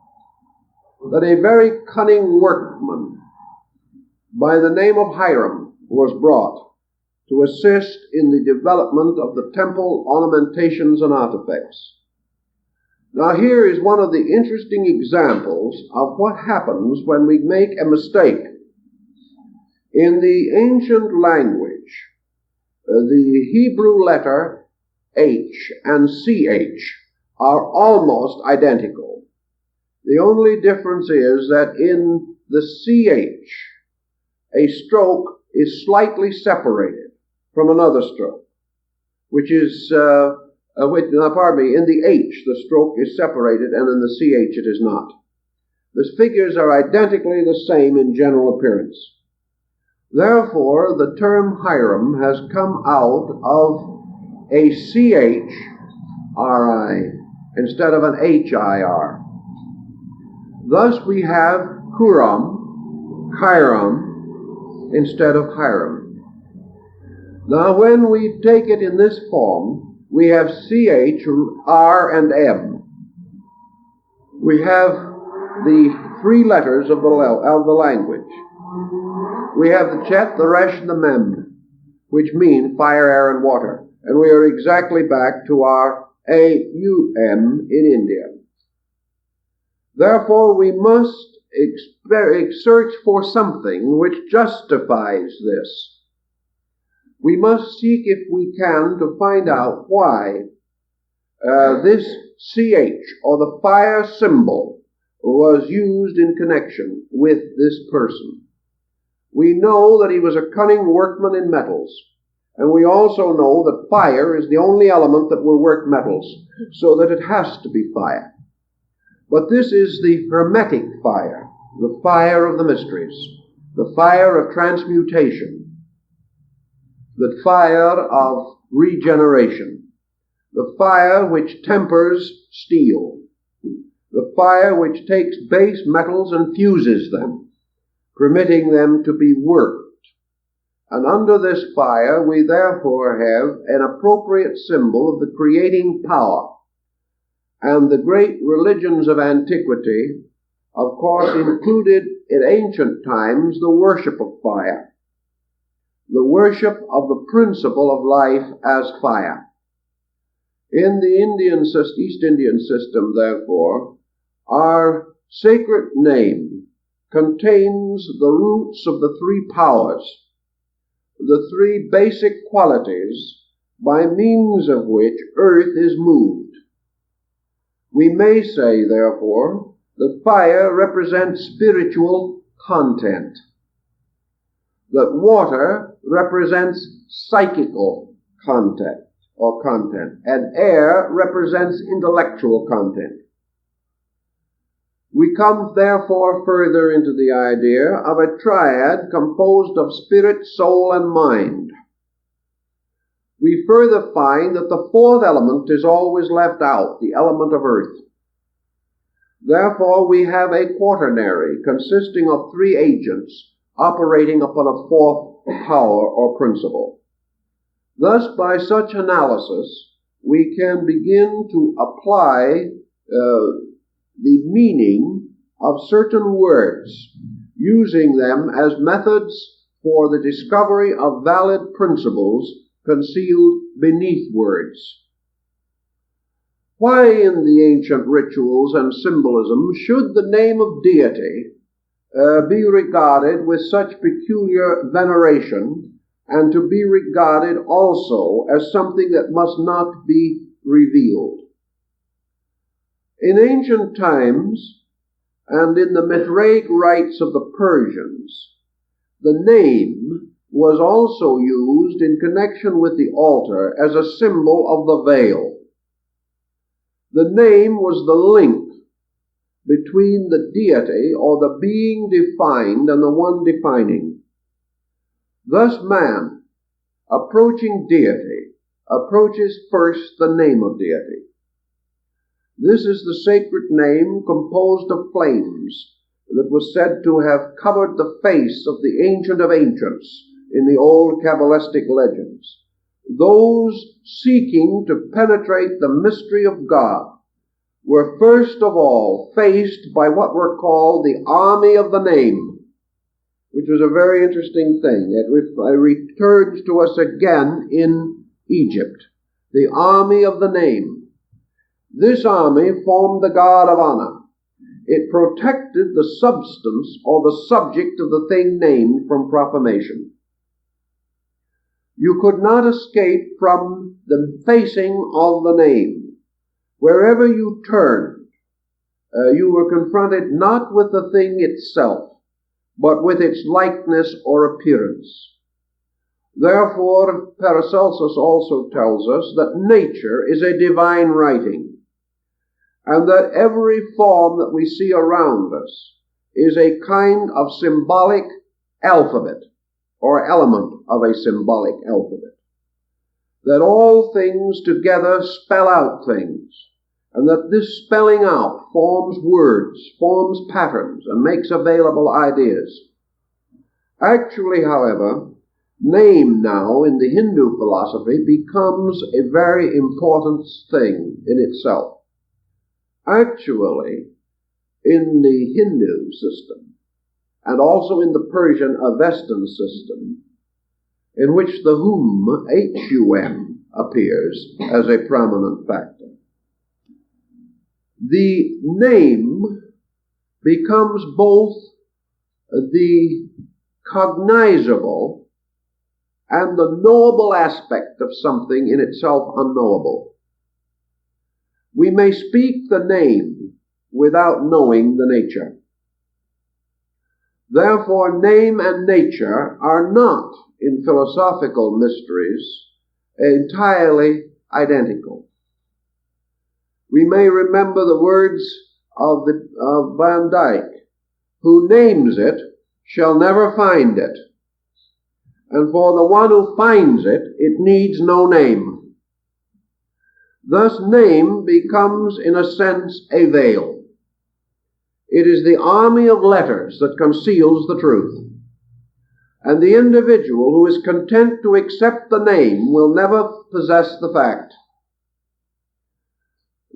that a very cunning workman by the name of Hiram was brought to assist in the development of the temple ornamentations and artifacts. Now, here is one of the interesting examples of what happens when we make a mistake. In the ancient language, the Hebrew letter H and CH are almost identical. The only difference is that in the CH, a stroke is slightly separated from another stroke, which is, in the H, the stroke is separated, and in the CH it is not. The figures are identically the same in general appearance. Therefore, the term Hiram has come out of a CHRI instead of an HIR. Thus we have Hiram instead of Hiram. Now when we take it in this form, we have CH, R, and M. We have the 3 letters of the language. We have the Chet, the Resh, and the Mem, which mean fire, air, and water. and we are exactly back to our AUM in India. Therefore, we must search for something which justifies this. We must seek, if we can, to find out why this CH, or the fire symbol, was used in connection with this person. We know that he was a cunning workman in metals, and we also know that fire is the only element that will work metals, so that it has to be fire. But this is the hermetic fire, the fire of the mysteries, the fire of transmutation, the fire of regeneration, the fire which tempers steel, the fire which takes base metals and fuses them, permitting them to be worked. And under this fire we therefore have an appropriate symbol of the creating power. And the great religions of antiquity, of course, included in ancient times the worship of fire, the worship of the principle of life as fire. In the East Indian system, therefore, our sacred name contains the roots of the three powers, the three basic qualities by means of which earth is moved. We may say, therefore, that fire represents spiritual content, that water represents psychical content, and air represents intellectual content. We come, therefore, further into the idea of a triad composed of spirit, soul, and mind. We further find that the fourth element is always left out, the element of earth. Therefore, we have a quaternary consisting of three agents operating upon a fourth power or principle. Thus, by such analysis, we can begin to apply the meaning of certain words, using them as methods for the discovery of valid principles concealed beneath words. Why in the ancient rituals and symbolism should the name of deity be regarded with such peculiar veneration, and to be regarded also as something that must not be revealed? In ancient times, and in the Mithraic rites of the Persians, the name was also used in connection with the altar as a symbol of the veil. The name was the link between the deity, or the being defined, and the one defining. Thus man, approaching deity, approaches first the name of deity. This is the sacred name composed of flames that was said to have covered the face of the Ancient of Ancients in the old Kabbalistic legends. Those seeking to penetrate the mystery of God were first of all faced by what were called the army of the name, which was a very interesting thing. It returns to us again in Egypt, the army of the name. This army formed the god of honor. It protected the substance or the subject of the thing named from profanation. You could not escape from the facing of the name. Wherever you turned, you were confronted not with the thing itself, but with its likeness or appearance. Therefore, Paracelsus also tells us that nature is a divine writing, and that every form that we see around us is a kind of symbolic alphabet, or element of a symbolic alphabet. That all things together spell out things, and that this spelling out forms words, forms patterns, and makes available ideas. Actually, however, name now in the Hindu philosophy becomes a very important thing in itself. Actually, in the Hindu system, and also in the Persian Avestan system, in which the Hum, H-U-M, appears as a prominent factor. The name becomes both the cognizable and the knowable aspect of something in itself unknowable. We may speak the name without knowing the nature. Therefore, name and nature are not, in philosophical mysteries, entirely identical. We may remember the words of Van Dyck, "Who names it shall never find it, and for the one who finds it, it needs no name." Thus, name becomes, in a sense, a veil. It is the army of letters that conceals the truth. And the individual who is content to accept the name will never possess the fact.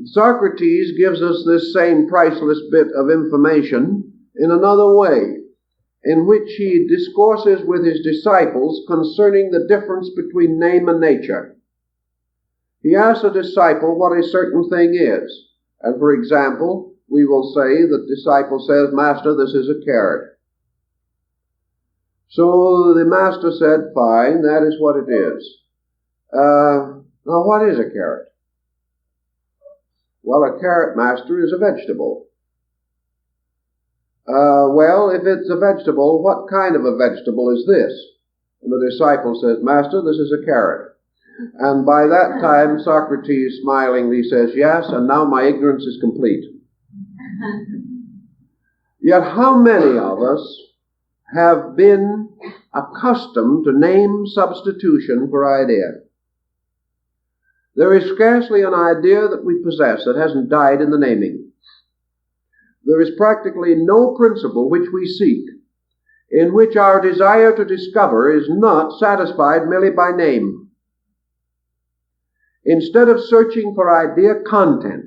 Socrates gives us this same priceless bit of information in another way, in which he discourses with his disciples concerning the difference between name and nature. He asks a disciple what a certain thing is. And for example, we will say that the disciple says, "Master, this is a carrot." So the master said, "Fine, that is what it is. Now what is a carrot?" "Well, a carrot, master, is a vegetable." "Well, if it's a vegetable, what kind of a vegetable is this?" And the disciple says, "Master, this is a carrot." And by that time, Socrates smilingly says, "Yes, and now my ignorance is complete." Yet how many of us have been accustomed to name substitution for idea? There is scarcely an idea that we possess that hasn't died in the naming. There is practically no principle which we seek in which our desire to discover is not satisfied merely by name. Instead of searching for idea content,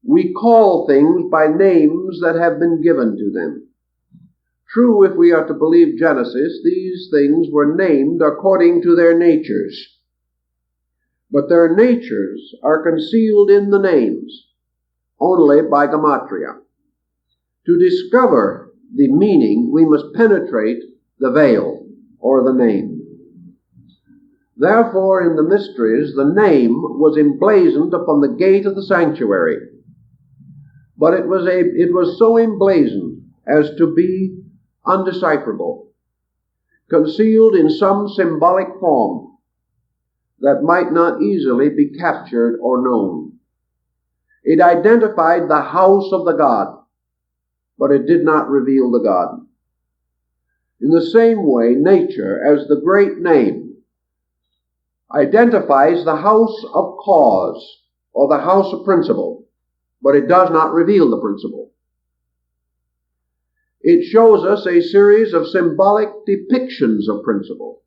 we call things by names that have been given to them. True, if we are to believe Genesis, these things were named according to their natures. But their natures are concealed in the names, only by gematria. To discover the meaning, we must penetrate the veil, or the name. Therefore, in the mysteries, the name was emblazoned upon the gate of the sanctuary. But it was so emblazoned as to be undecipherable, concealed in some symbolic form that might not easily be captured or known. It identified the house of the god, but it did not reveal the god. In the same way, nature, as the great name, identifies the house of cause, or the house of principle, but it does not reveal the principle. It shows us a series of symbolic depictions of principle.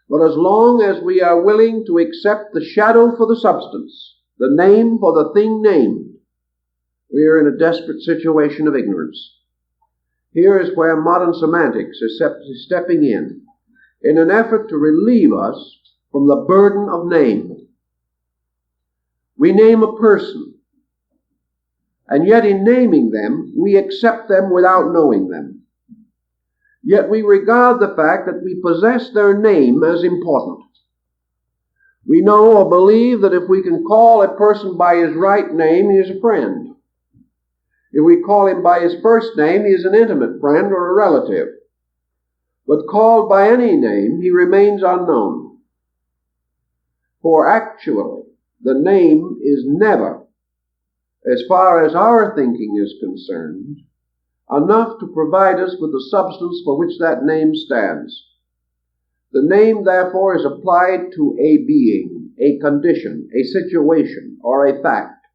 But as long as we are willing to accept the shadow for the substance, the name for the thing named, we are in a desperate situation of ignorance. Here is where modern semantics is stepping in an effort to relieve us from the burden of name. We name a person, and yet in naming them, we accept them without knowing them. Yet we regard the fact that we possess their name as important. We know or believe that if we can call a person by his right name, he is a friend. If we call him by his first name, he is an intimate friend or a relative. But called by any name, he remains unknown. For actually, the name is never, as far as our thinking is concerned, enough to provide us with the substance for which that name stands. The name, therefore, is applied to a being, a condition, a situation, or a fact.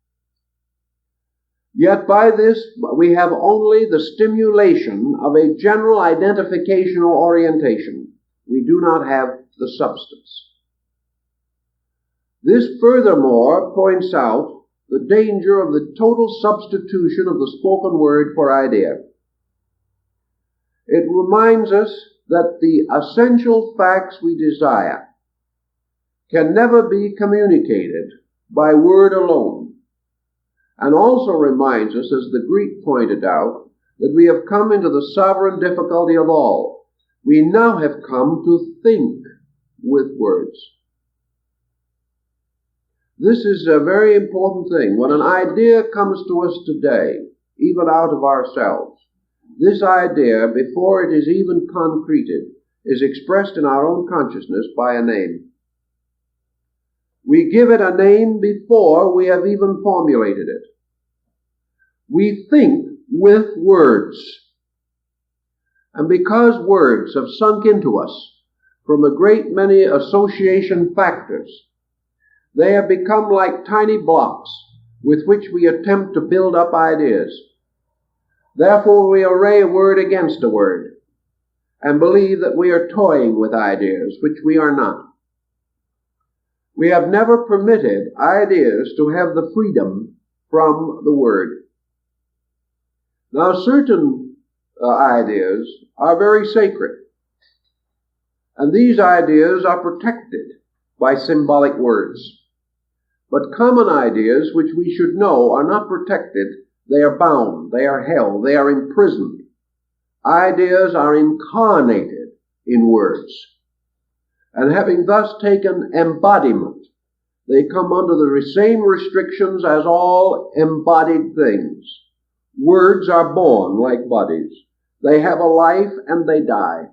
Yet by this, we have only the stimulation of a general identification or orientation. We do not have the substance. This furthermore points out the danger of the total substitution of the spoken word for idea. It reminds us that the essential facts we desire can never be communicated by word alone, and also reminds us, as the Greek pointed out, that we have come into the sovereign difficulty of all. We now have come to think with words. This is a very important thing. When an idea comes to us today, even out of ourselves, this idea, before it is even concreted, is expressed in our own consciousness by a name. We give it a name before we have even formulated it. We think with words. And because words have sunk into us from a great many association factors, they have become like tiny blocks with which we attempt to build up ideas. Therefore, we array a word against a word and believe that we are toying with ideas, which we are not. We have never permitted ideas to have the freedom from the word. Now, certain ideas are very sacred, and these ideas are protected by symbolic words. But common ideas, which we should know are not protected, they are bound, they are held, they are imprisoned. Ideas are incarnated in words, and having thus taken embodiment, they come under the same restrictions as all embodied things. Words are born like bodies. They have a life and they die.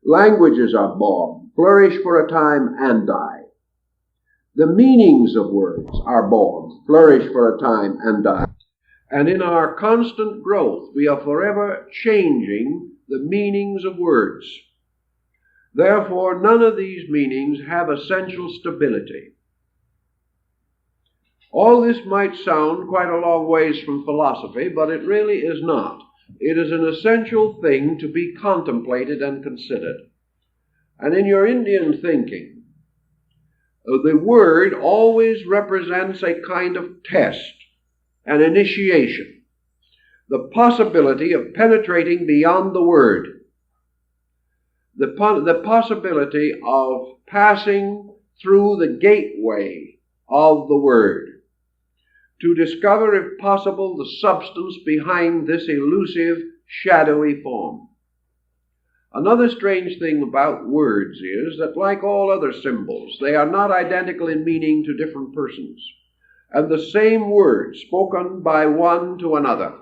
Languages are born, flourish for a time and die. The meanings of words are born, flourish for a time and die. And in our constant growth, we are forever changing the meanings of words. Therefore, none of these meanings have essential stability. All this might sound quite a long ways from philosophy, but it really is not. It is an essential thing to be contemplated and considered. And in your Indian thinking, the word always represents a kind of test, an initiation, the possibility of penetrating beyond the word, the possibility of passing through the gateway of the word, to discover, if possible, the substance behind this elusive, shadowy form. Another strange thing about words is that, like all other symbols, they are not identical in meaning to different persons. And the same word spoken by one to another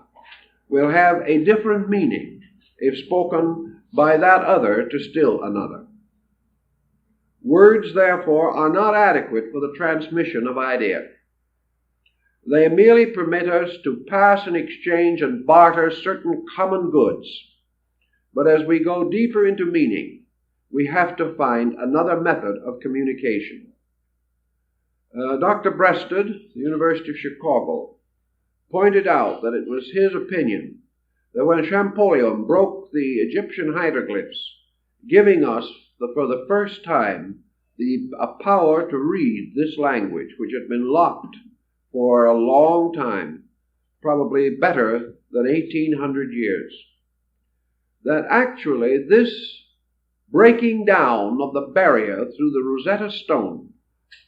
will have a different meaning if spoken by that other to still another. Words, therefore, are not adequate for the transmission of idea. They merely permit us to pass and exchange and barter certain common goods. But as we go deeper into meaning, we have to find another method of communication. Dr. Breasted, the University of Chicago, pointed out that it was his opinion that when Champollion broke the Egyptian hieroglyphs, giving us, for the first time, a power to read this language, which had been locked for a long time, probably better than 1,800 years, that actually this breaking down of the barrier through the Rosetta Stone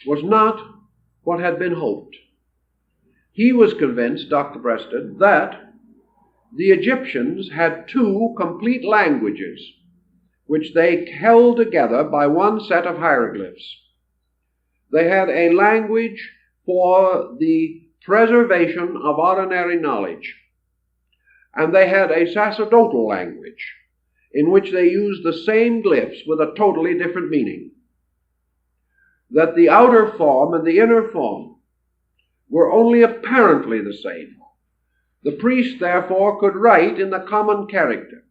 was not what had been hoped. He was convinced, Dr. Breasted, that the Egyptians had two complete languages which they held together by one set of hieroglyphs. They had a language for the preservation of ordinary knowledge, and they had a sacerdotal language in which they used the same glyphs with a totally different meaning. That the outer form and the inner form were only apparently the same. The priest, therefore, could write in the common character,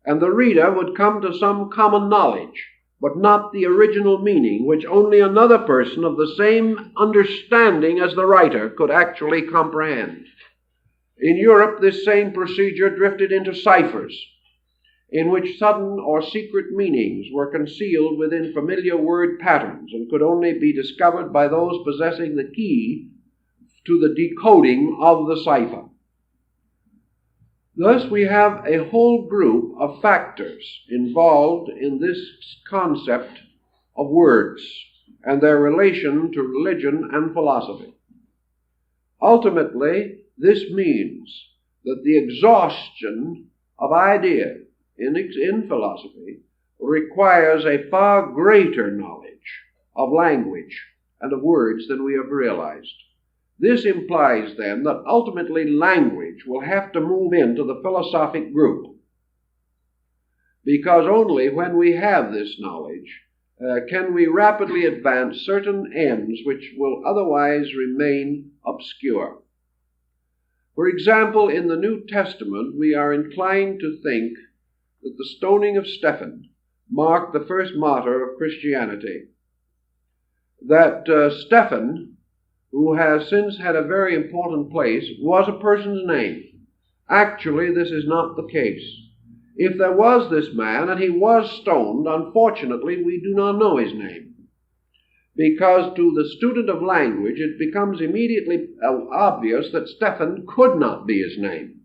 and the reader would come to some common knowledge, but not the original meaning, which only another person of the same understanding as the writer could actually comprehend. In Europe, this same procedure drifted into ciphers, in which sudden or secret meanings were concealed within familiar word patterns and could only be discovered by those possessing the key to the decoding of the cipher. Thus, we have a whole group of factors involved in this concept of words. and their relation to religion and philosophy. Ultimately, this means that the exhaustion of idea in philosophy requires a far greater knowledge of language and of words than we have realized. This implies then that ultimately language will have to move into the philosophic group, because only when we have this knowledge can we rapidly advance certain ends which will otherwise remain obscure. For example, in the New Testament, we are inclined to think that the stoning of Stephen marked the first martyr of Christianity. That Stephen, who has since had a very important place, was a person's name. Actually, this is not the case. If there was this man and he was stoned, unfortunately, we do not know his name. Because to the student of language, it becomes immediately obvious that Stephen could not be his name.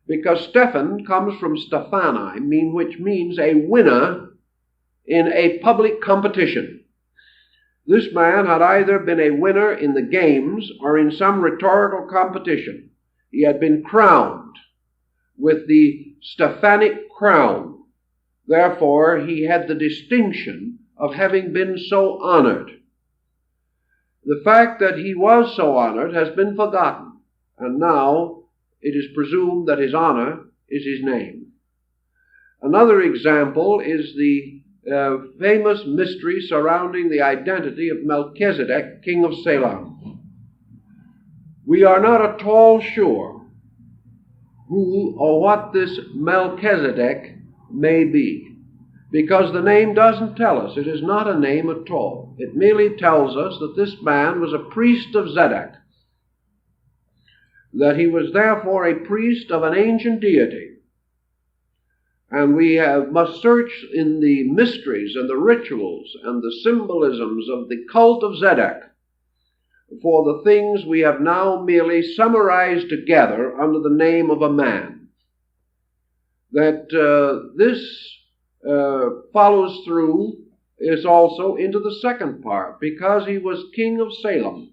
Because Stephen comes from Stephani, which means a winner in a public competition. This man had either been a winner in the games or in some rhetorical competition. He had been crowned with the Stephanic crown. Therefore, he had the distinction of having been so honored. The fact that he was so honored has been forgotten, and now it is presumed that his honor is his name. Another example is the famous mystery surrounding the identity of Melchizedek, king of Salem. We are not at all sure who or what this Melchizedek may be, because the name doesn't tell us. It is not a name at all. It merely tells us that this man was a priest of Zedek, that he was therefore a priest of an ancient deity. And we must search in the mysteries and the rituals and the symbolisms of the cult of Zedek for the things we have now merely summarized together under the name of a man. That this follows through is also into the second part, because he was king of Salem.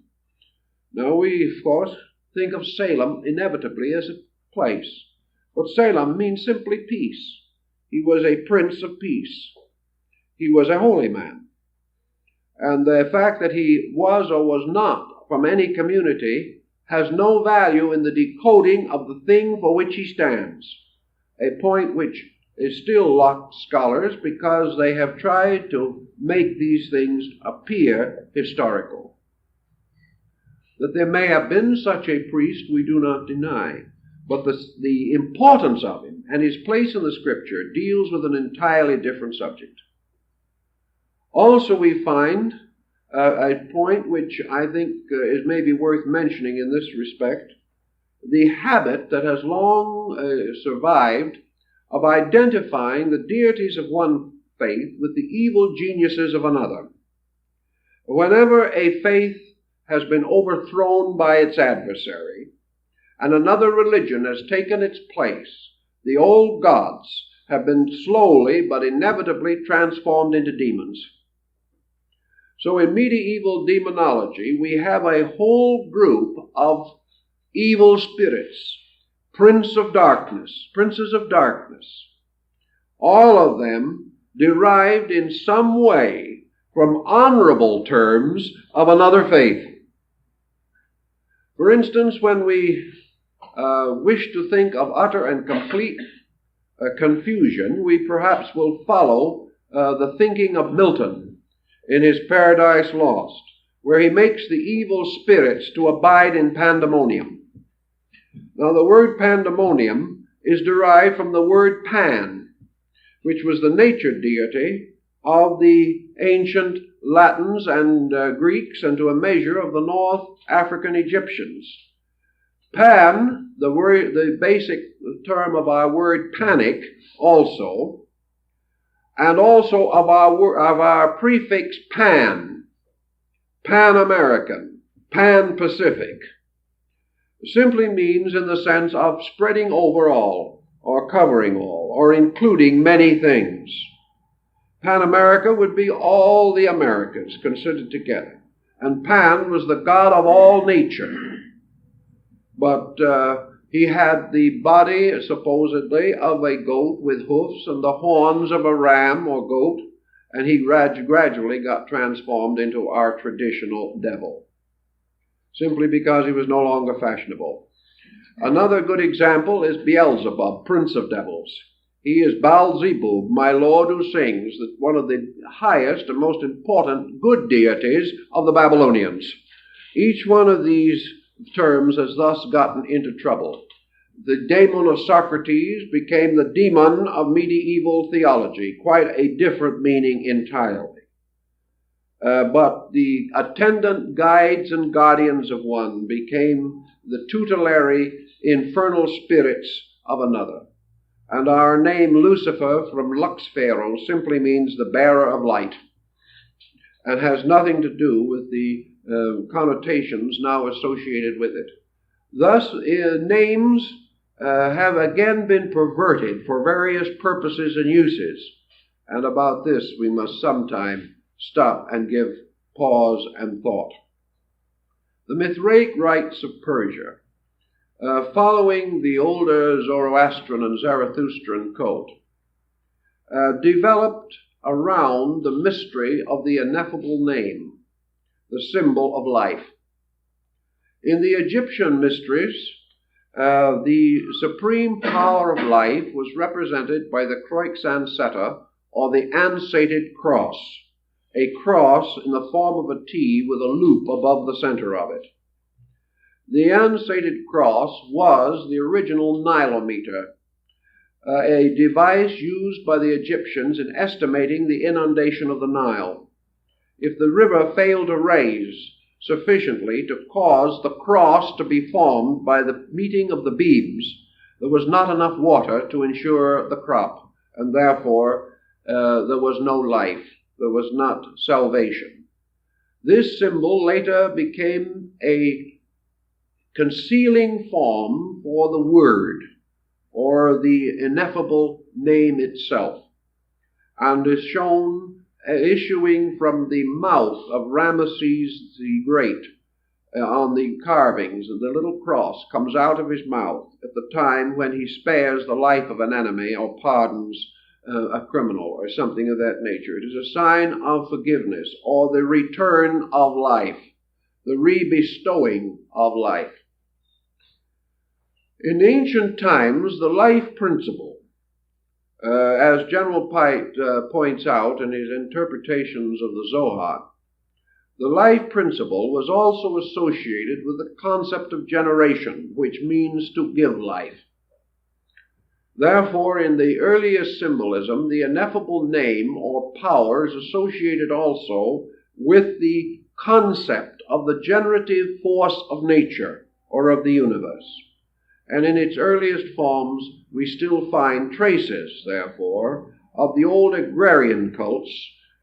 Now we, of course, think of Salem inevitably as a place, but Salem means simply peace. He was a prince of peace. He was a holy man. And the fact that he was or was not from any community has no value in the decoding of the thing for which he stands, a point which is still locked scholars because they have tried to make these things appear historical. That there may have been such a priest we do not deny, but the importance of him and his place in the Scripture deals with an entirely different subject. Also we find a point which I think is maybe worth mentioning in this respect, the habit that has long survived of identifying the deities of one faith with the evil geniuses of another. Whenever a faith has been overthrown by its adversary and another religion has taken its place, the old gods have been slowly but inevitably transformed into demons. So in medieval demonology, we have a whole group of evil spirits, princes of darkness, all of them derived in some way from honorable terms of another faith. For instance, when we wish to think of utter and complete confusion, we perhaps will follow the thinking of Milton in his Paradise Lost, where he makes the evil spirits to abide in pandemonium. Now, the word pandemonium is derived from the word Pan, which was the nature deity of the ancient Latins and Greeks, and to a measure of the North African Egyptians. Pan, the basic term of our word panic also, and also of our prefix Pan, Pan-American, Pan-Pacific, simply means in the sense of spreading over all, or covering all, or including many things. Pan-America would be all the Americas considered together. And Pan was the god of all nature. But he had the body, supposedly, of a goat with hoofs and the horns of a ram or goat, and he gradually got transformed into our traditional devil, simply because he was no longer fashionable. Another good example is Beelzebub, prince of devils. He is Baal-zebub, my lord who sings, one of the highest and most important good deities of the Babylonians. Each one of these terms has thus gotten into trouble. The daemon of Socrates became the demon of medieval theology, quite a different meaning entirely. But the attendant guides and guardians of one became the tutelary infernal spirits of another. And our name Lucifer from Lux Pharaoh simply means the bearer of light, and has nothing to do with the connotations now associated with it. Thus, names have again been perverted for various purposes and uses, and about this we must sometime stop and give pause and thought. The Mithraic rites of Persia, following the older Zoroastrian and Zarathustran cult, developed around the mystery of the Ineffable name, the symbol of life. In the Egyptian mysteries, the supreme power of life was represented by the Croix Anseta, or the ansated cross, a cross in the form of a T with a loop above the center of it. The ansated cross was the original Nilometer, a device used by the Egyptians in estimating the inundation of the Nile. If the river failed to raise sufficiently to cause the cross to be formed by the meeting of the beams, there was not enough water to ensure the crop, and therefore there was no life, there was not salvation. This symbol later became a concealing form for the word, or the ineffable name itself, and is shown issuing from the mouth of Ramesses the Great on the carvings, and the little cross comes out of his mouth at the time when he spares the life of an enemy or pardons a criminal or something of that nature. It is a sign of forgiveness, or the return of life, the rebestowing of life. In ancient times, the life principle, as General Pike points out in his interpretations of the Zohar, the life principle was also associated with the concept of generation, which means to give life. Therefore, in the earliest symbolism, the ineffable name or power is associated also with the concept of the generative force of nature or of the universe. And in its earliest forms, we still find traces, therefore, of the old agrarian cults,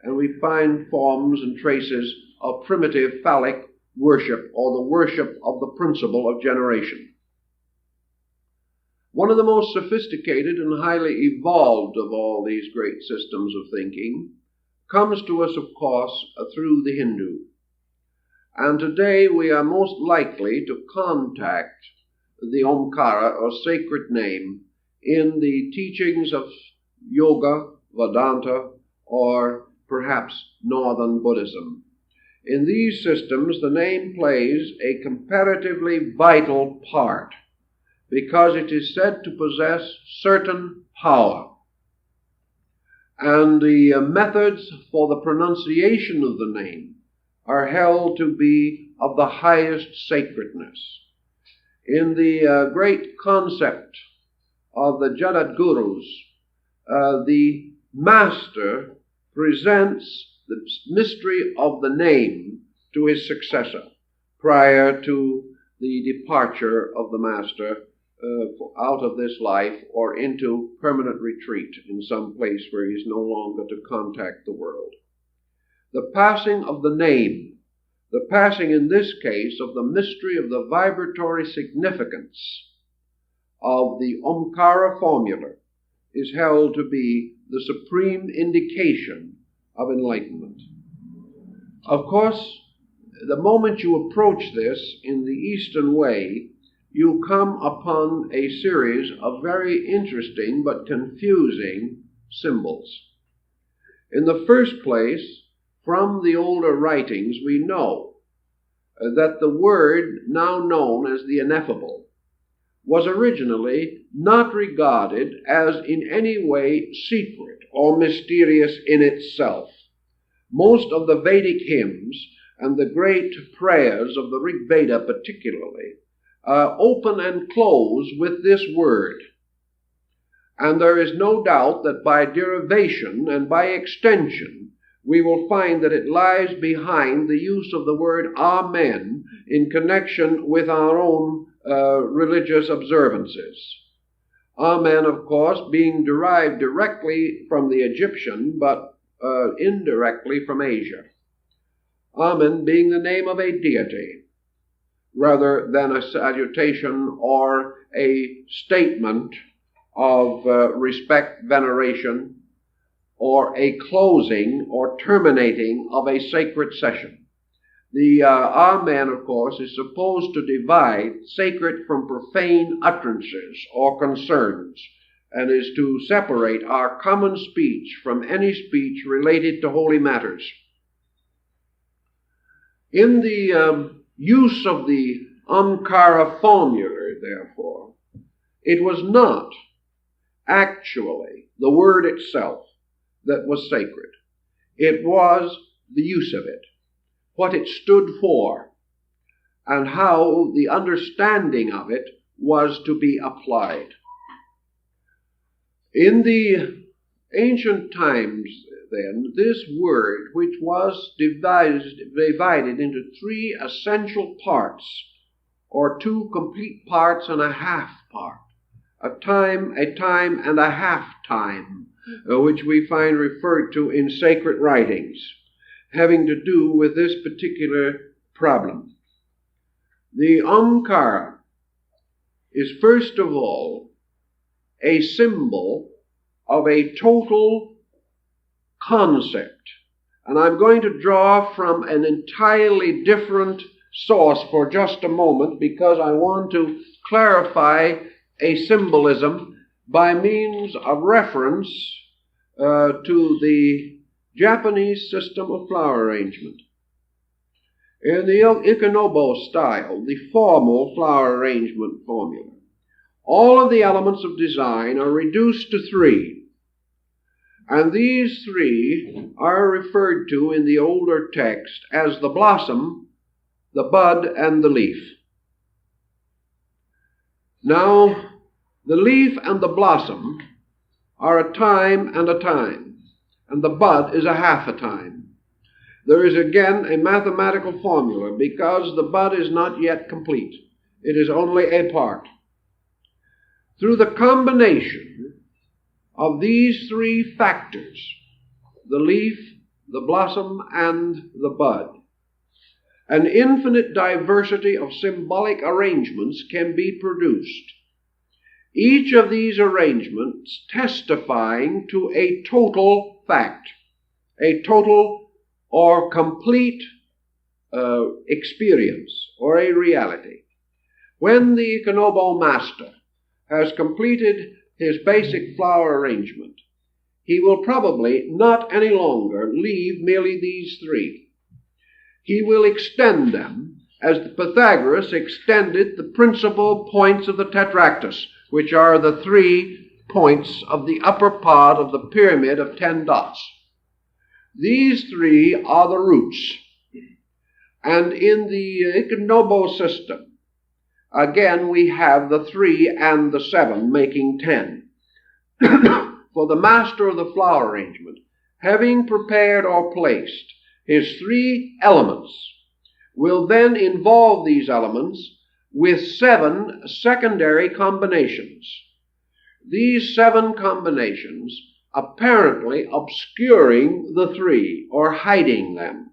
and we find forms and traces of primitive phallic worship, or the worship of the principle of generation. One of the most sophisticated and highly evolved of all these great systems of thinking comes to us, of course, through the Hindu. And today we are most likely to contact the Omkara, or sacred name, in the teachings of Yoga, Vedanta, or perhaps Northern Buddhism. In these systems, the name plays a comparatively vital part because it is said to possess certain power. And the methods for the pronunciation of the name are held to be of the highest sacredness. In the great concept of the Jagat Gurus, the master presents the mystery of the name to his successor prior to the departure of the master out of this life or into permanent retreat in some place where he is no longer to contact the world. The passing of the name, the passing in this case of the mystery of the vibratory significance of the Omkara formula, is held to be the supreme indication of enlightenment. Of course, the moment you approach this in the Eastern way, you come upon a series of very interesting but confusing symbols. In the first place, from the older writings, we know that the word now known as the Ineffable was originally not regarded as in any way secret or mysterious in itself. Most of the Vedic hymns and the great prayers of the Rig Veda particularly open and close with this word. And there is no doubt that by derivation and by extension, we will find that it lies behind the use of the word Amen in connection with our own religious observances. Amen, of course, being derived directly from the Egyptian, but indirectly from Asia. Amen being the name of a deity, rather than a salutation or a statement of respect, veneration, or a closing or terminating of a sacred session. The Amen, of course, is supposed to divide sacred from profane utterances or concerns, and is to separate our common speech from any speech related to holy matters. In the use of the Omkara formula, therefore, it was not actually the word itself that was sacred. It was the use of it, what it stood for, and how the understanding of it was to be applied. In the ancient times, then, this word, which was divided into three essential parts, or two complete parts and a half part, a time, and a half time, which we find referred to in sacred writings, having to do with this particular problem. The Omkara is first of all a symbol of a total concept. And I'm going to draw from an entirely different source for just a moment, because I want to clarify a symbolism by means of reference to the Japanese system of flower arrangement. In the Ikonobo style, the formal flower arrangement formula, all of the elements of design are reduced to three. And these three are referred to in the older text as the blossom, the bud, and the leaf. Now, the leaf and the blossom are a time, and the bud is a half a time. There is again a mathematical formula, because the bud is not yet complete. It is only a part. Through the combination of these three factors, the leaf, the blossom, and the bud, an infinite diversity of symbolic arrangements can be produced, each of these arrangements testifying to a total fact, a total or complete experience, or a reality. When the Ikonobo master has completed his basic flower arrangement, he will probably not any longer leave merely these three. He will extend them as the Pythagoras extended the principal points of the tetractys, which are the 3 points of the upper part of the pyramid of 10 dots. These 3 are the roots. And in the Ikonobo system, again we have the 3 and the 7 making 10. For the master of the flower arrangement, having prepared or placed his 3 elements, will then involve these elements with 7 secondary combinations. These 7 combinations apparently obscuring the 3 or hiding them.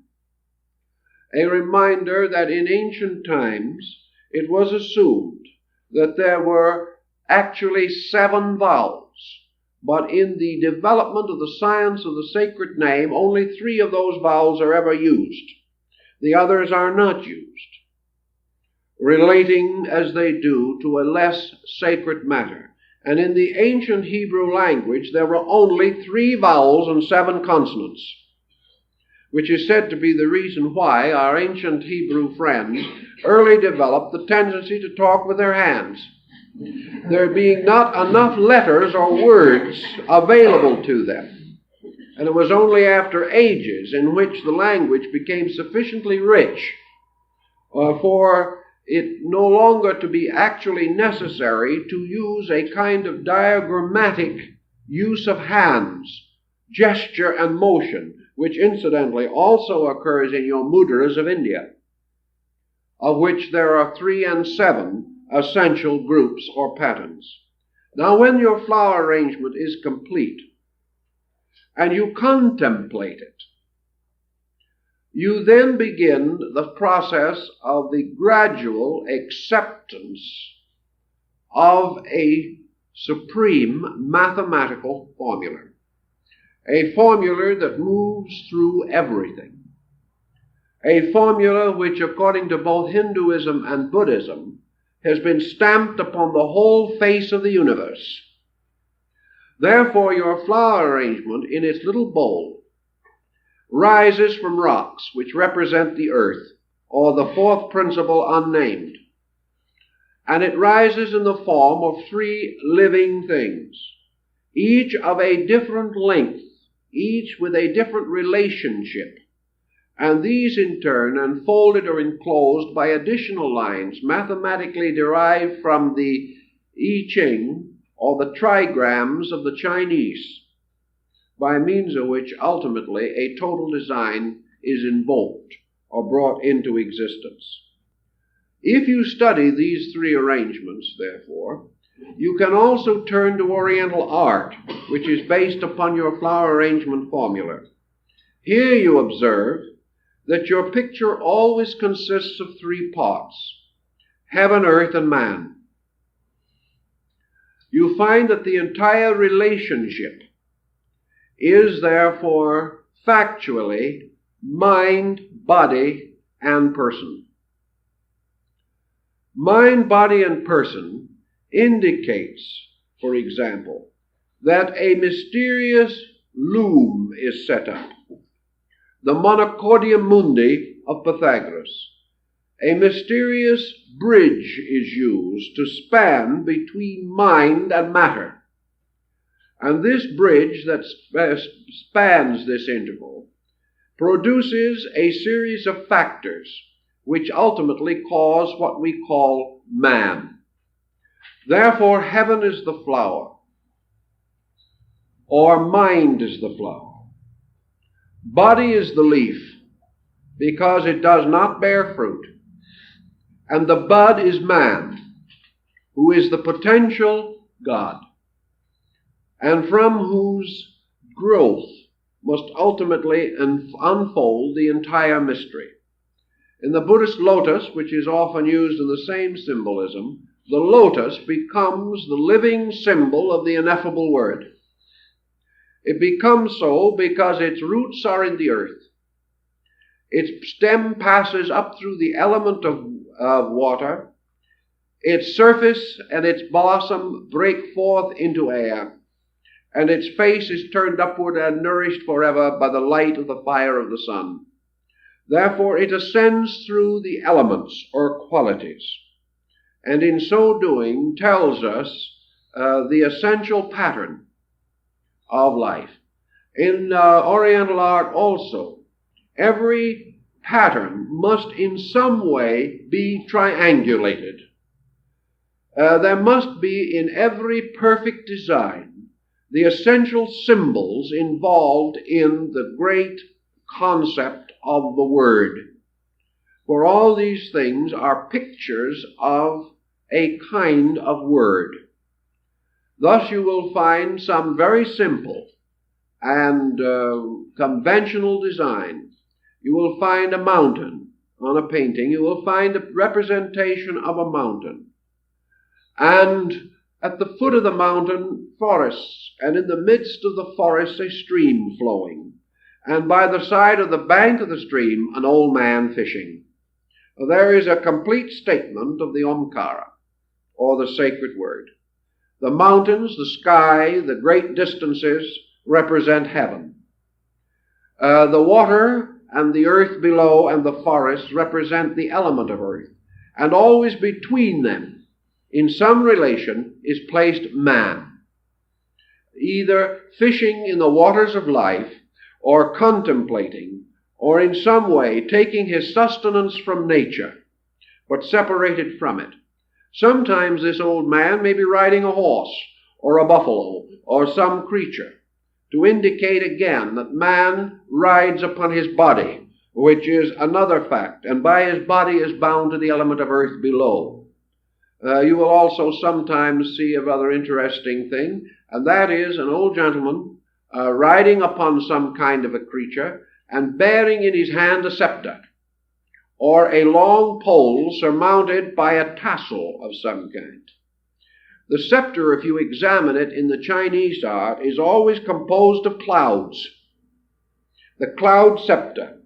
A reminder that in ancient times it was assumed that there were actually 7 vowels but in the development of the science of the sacred name, only 3 of those vowels are ever used. The others are not used, relating as they do to a less sacred matter. And in the ancient Hebrew language, there were only 3 vowels and 7 consonants, which is said to be the reason why our ancient Hebrew friends early developed the tendency to talk with their hands, there being not enough letters or words available to them. And it was only after ages in which the language became sufficiently rich for it no longer to be actually necessary to use a kind of diagrammatic use of hands, gesture and motion, which incidentally also occurs in your mudras of India, of which there are 3 and 7 essential groups or patterns. Now, when your flower arrangement is complete and you contemplate it, you then begin the process of the gradual acceptance of a supreme mathematical formula, a formula that moves through everything, a formula which, according to both Hinduism and Buddhism, has been stamped upon the whole face of the universe. Therefore, your flower arrangement in its little bowl rises from rocks, which represent the earth, or the 4th principle unnamed. And it rises in the form of 3 living things, each of a different length, each with a different relationship. And these in turn unfolded or enclosed by additional lines mathematically derived from the I Ching or the trigrams of the Chinese, by means of which ultimately a total design is invoked or brought into existence. If you study these 3 arrangements, therefore, you can also turn to Oriental art, which is based upon your flower arrangement formula. Here you observe that your picture always consists of 3 parts: heaven, earth, and man. You find that the entire relationship is therefore factually mind, body, and person. Mind, body, and person indicates, for example, that a mysterious loom is set up, the monocordium mundi of Pythagoras. A mysterious bridge is used to span between mind and matter. And this bridge that spans this interval produces a series of factors which ultimately cause what we call man. Therefore, heaven is the flower, or mind is the flower. Body is the leaf, because it does not bear fruit. And the bud is man, who is the potential God, and from whose growth must ultimately unfold the entire mystery. In the Buddhist lotus, which is often used in the same symbolism, the lotus becomes the living symbol of the ineffable word. It becomes so because its roots are in the earth. Its stem passes up through the element of water. Its surface and its blossom break forth into air. And its face is turned upward and nourished forever by the light of the fire of the sun. Therefore it ascends through the elements or qualities, and in so doing tells us the essential pattern of life. In Oriental art also, every pattern must in some way be triangulated. There must be in every perfect design the essential symbols involved in the great concept of the word. For all these things are pictures of a kind of word. Thus you will find some very simple and conventional design. You will find a mountain on a painting. You will find a representation of a mountain. And at the foot of the mountain, forests, and in the midst of the forests a stream flowing, and by the side of the bank of the stream an old man fishing. There is a complete statement of the Omkara, or the sacred word. The mountains, the sky, the great distances represent heaven. The water and the earth below and the forests represent the element of earth. And always between them, in some relation, is placed man, either fishing in the waters of life, or contemplating, or in some way taking his sustenance from nature, but separated from it. Sometimes this old man may be riding a horse, or a buffalo, or some creature, to indicate again that man rides upon his body, which is another fact, and by his body is bound to the element of earth below. You will also sometimes see a rather interesting thing, and that is an old gentleman riding upon some kind of a creature and bearing in his hand a scepter, or a long pole surmounted by a tassel of some kind. The scepter, if you examine it in the Chinese art, is always composed of clouds. The cloud scepter.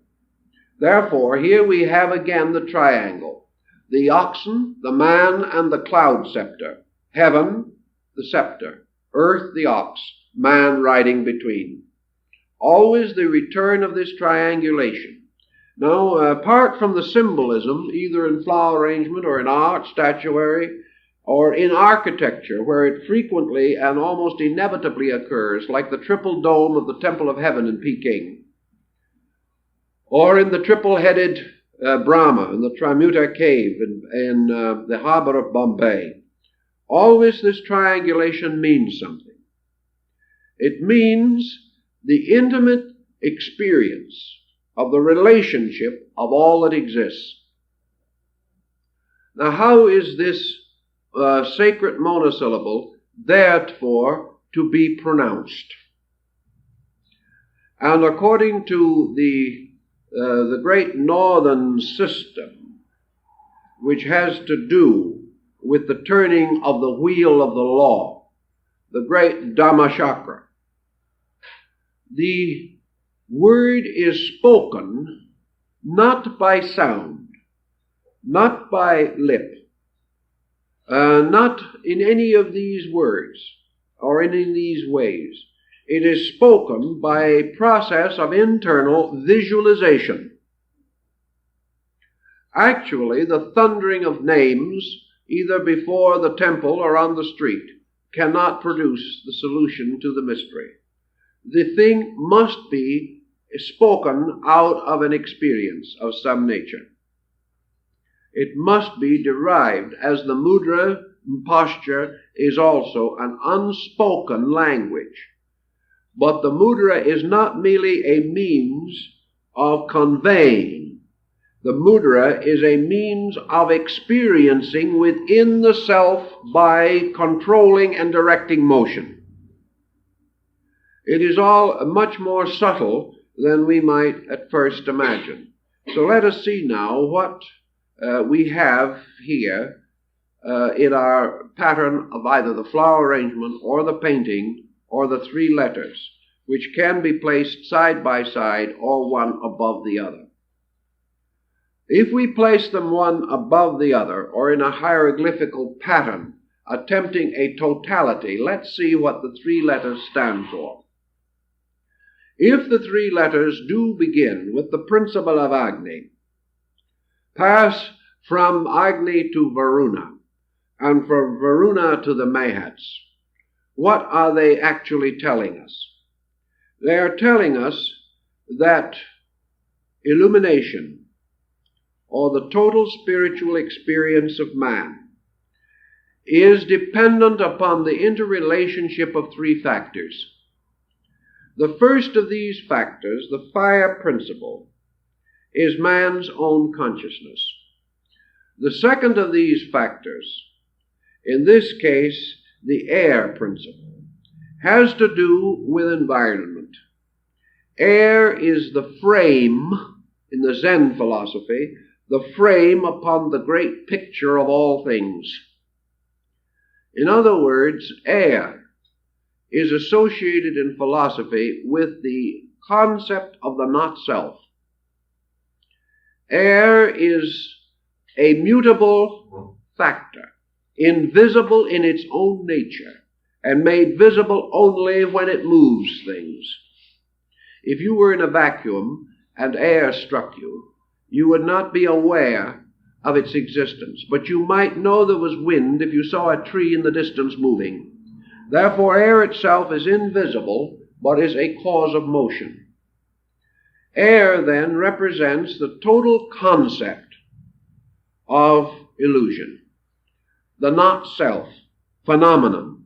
Therefore, here we have again the triangle. The oxen, the man, and the cloud scepter. Heaven, the scepter. Earth, the ox. Man riding between. Always the return of this triangulation. Now, apart from the symbolism, either in flower arrangement or in art, statuary, or in architecture, where it frequently and almost inevitably occurs, like the triple dome of the Temple of Heaven in Peking, or in the triple-headed Brahma in the Trimuta Cave in the harbor of Bombay. Always this triangulation means something. It means the intimate experience of the relationship of all that exists. Now, how is this sacred monosyllable therefore to be pronounced? And according to the great northern system, which has to do with the turning of the wheel of the law, the great Dhamma chakra, the word is spoken not by sound, not by lip, not in any of these words or in these ways. It is spoken by a process of internal visualization. Actually, the thundering of names, either before the temple or on the street, cannot produce the solution to the mystery. The thing must be spoken out of an experience of some nature. It must be derived, as the mudra posture is also an unspoken language. But the mudra is not merely a means of conveying. The mudra is a means of experiencing within the self by controlling and directing motion. It is all much more subtle than we might at first imagine. So let us see now what we have here in our pattern of either the flower arrangement or the painting or the three letters, which can be placed side by side or one above the other. If we place them one above the other or in a hieroglyphical pattern attempting a totality, let's see what the three letters stand for. If the three letters do begin with the principle of Agni, pass from Agni to Varuna, and from Varuna to the Mahats, what are they actually telling us? They are telling us that illumination, or the total spiritual experience of man, is dependent upon the interrelationship of three factors. The first of these factors, the fire principle, is man's own consciousness. The second of these factors, in this case the air principle, has to do with environment. Air is the frame, in the Zen philosophy, the frame upon the great picture of all things. In other words, air is associated in philosophy with the concept of the not-self. Air is a mutable factor, invisible in its own nature, and made visible only when it moves things. If you were in a vacuum and air struck you, you would not be aware of its existence, but you might know there was wind if you saw a tree in the distance moving. Therefore, air itself is invisible, but is a cause of motion. Air, then, represents the total concept of illusion, the not-self, phenomenon,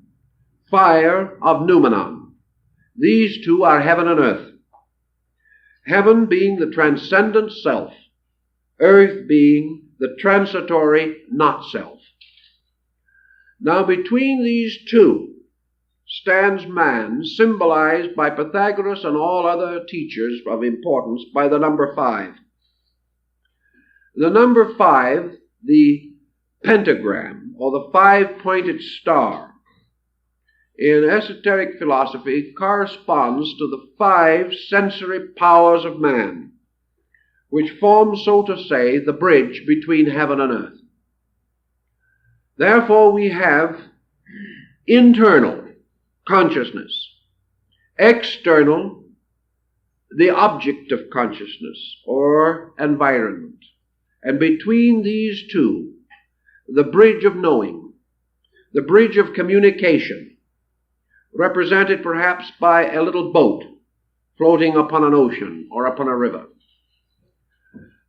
fire of noumenon. These two are heaven and earth. Heaven being the transcendent self, earth being the transitory not-self. Now, between these two stands man, symbolized by Pythagoras and all other teachers of importance by the number 5. The number 5, the pentagram, or the 5-pointed star, in esoteric philosophy corresponds to the 5 sensory powers of man, which form, so to say, the bridge between heaven and earth. Therefore, we have internal consciousness, external, the object of consciousness or environment, and between these two, the bridge of knowing, the bridge of communication, represented perhaps by a little boat floating upon an ocean or upon a river.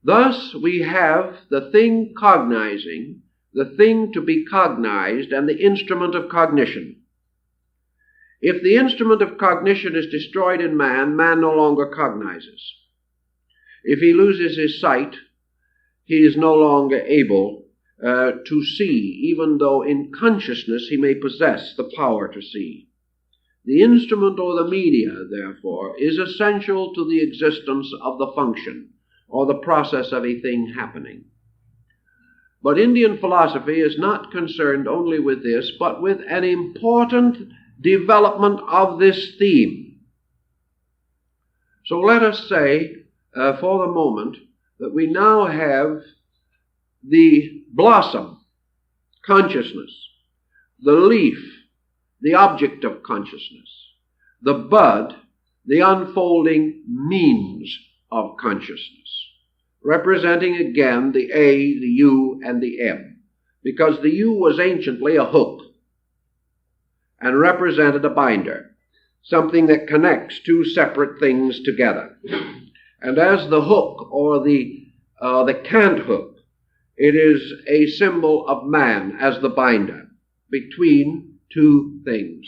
Thus we have the thing cognizing, the thing to be cognized, and the instrument of cognition. If the instrument of cognition is destroyed in man, man no longer cognizes. If he loses his sight, he is no longer able to see, even though in consciousness he may possess the power to see. The instrument or the media, therefore, is essential to the existence of the function or the process of a thing happening. But Indian philosophy is not concerned only with this, but with an important development of this theme. So let us say, for the moment, that we now have the blossom, consciousness, the leaf, the object of consciousness, the bud, the unfolding means of consciousness, representing again the A, the U, and the M, because the U was anciently a hook and represented a binder, something that connects two separate things together. And as the hook, or the cant hook, it is a symbol of man as the binder between two things.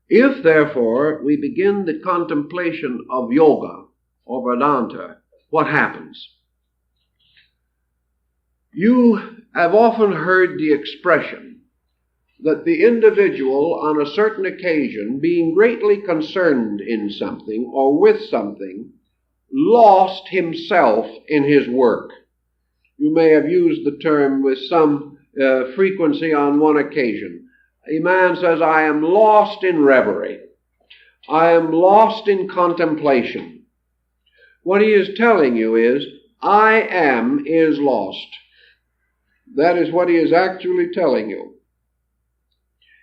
If, therefore, we begin the contemplation of yoga or Vedanta, what happens? You have often heard the expression that the individual, on a certain occasion, being greatly concerned in something or with something, lost himself in his work. You may have used the term with some frequency on one occasion. A man says, I am lost in reverie. I am lost in contemplation. What he is telling you is, I am is lost. That is what he is actually telling you.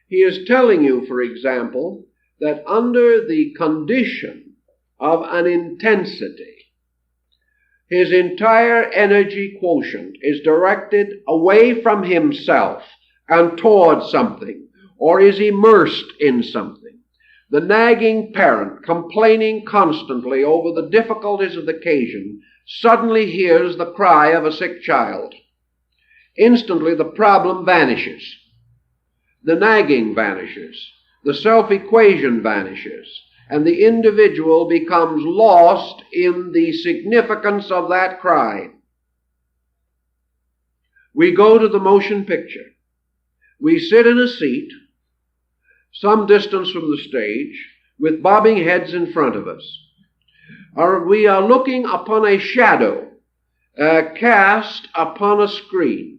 He is telling you, for example, that under the condition of an intensity, his entire energy quotient is directed away from himself and towards something, or is immersed in something. The nagging parent, complaining constantly over the difficulties of the occasion, suddenly hears the cry of a sick child. Instantly the problem vanishes. The nagging vanishes. The self-equation vanishes. And the individual becomes lost in the significance of that cry. We go to the motion picture. We sit in a seat, some distance from the stage, with bobbing heads in front of us. Or we are looking upon a shadow cast upon a screen.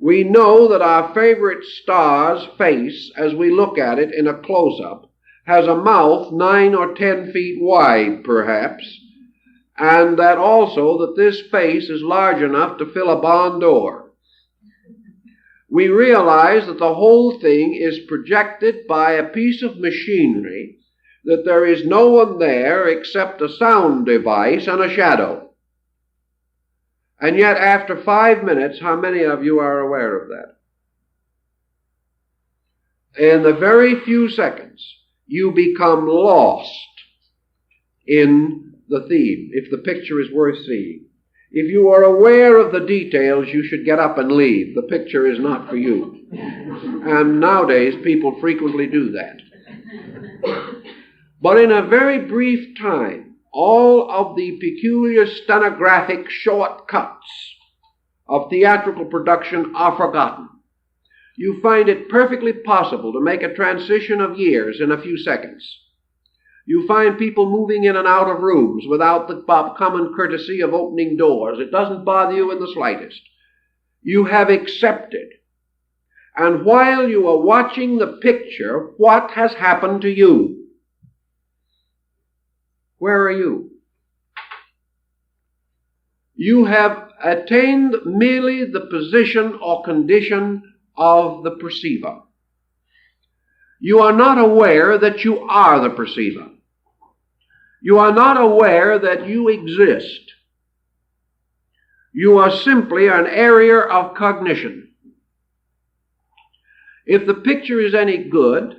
We know that our favorite star's face, as we look at it in a close-up, has a mouth 9 or 10 feet wide, perhaps, and that also that this face is large enough to fill a barn door. We realize that the whole thing is projected by a piece of machinery, that there is no one there except a sound device and a shadow. And yet, after 5 minutes, how many of you are aware of that? In the very few seconds, you become lost in the theme, if the picture is worth seeing. If you are aware of the details, you should get up and leave. The picture is not for you. And nowadays, people frequently do that. But in a very brief time, all of the peculiar stenographic shortcuts of theatrical production are forgotten. You find it perfectly possible to make a transition of years in a few seconds. You find people moving in and out of rooms without the common courtesy of opening doors. It doesn't bother you in the slightest. You have accepted. And while you are watching the picture, what has happened to you? Where are you? You have attained merely the position or condition of the perceiver. You are not aware that you are the perceiver. You are not aware that you exist. You are simply an area of cognition. If the picture is any good,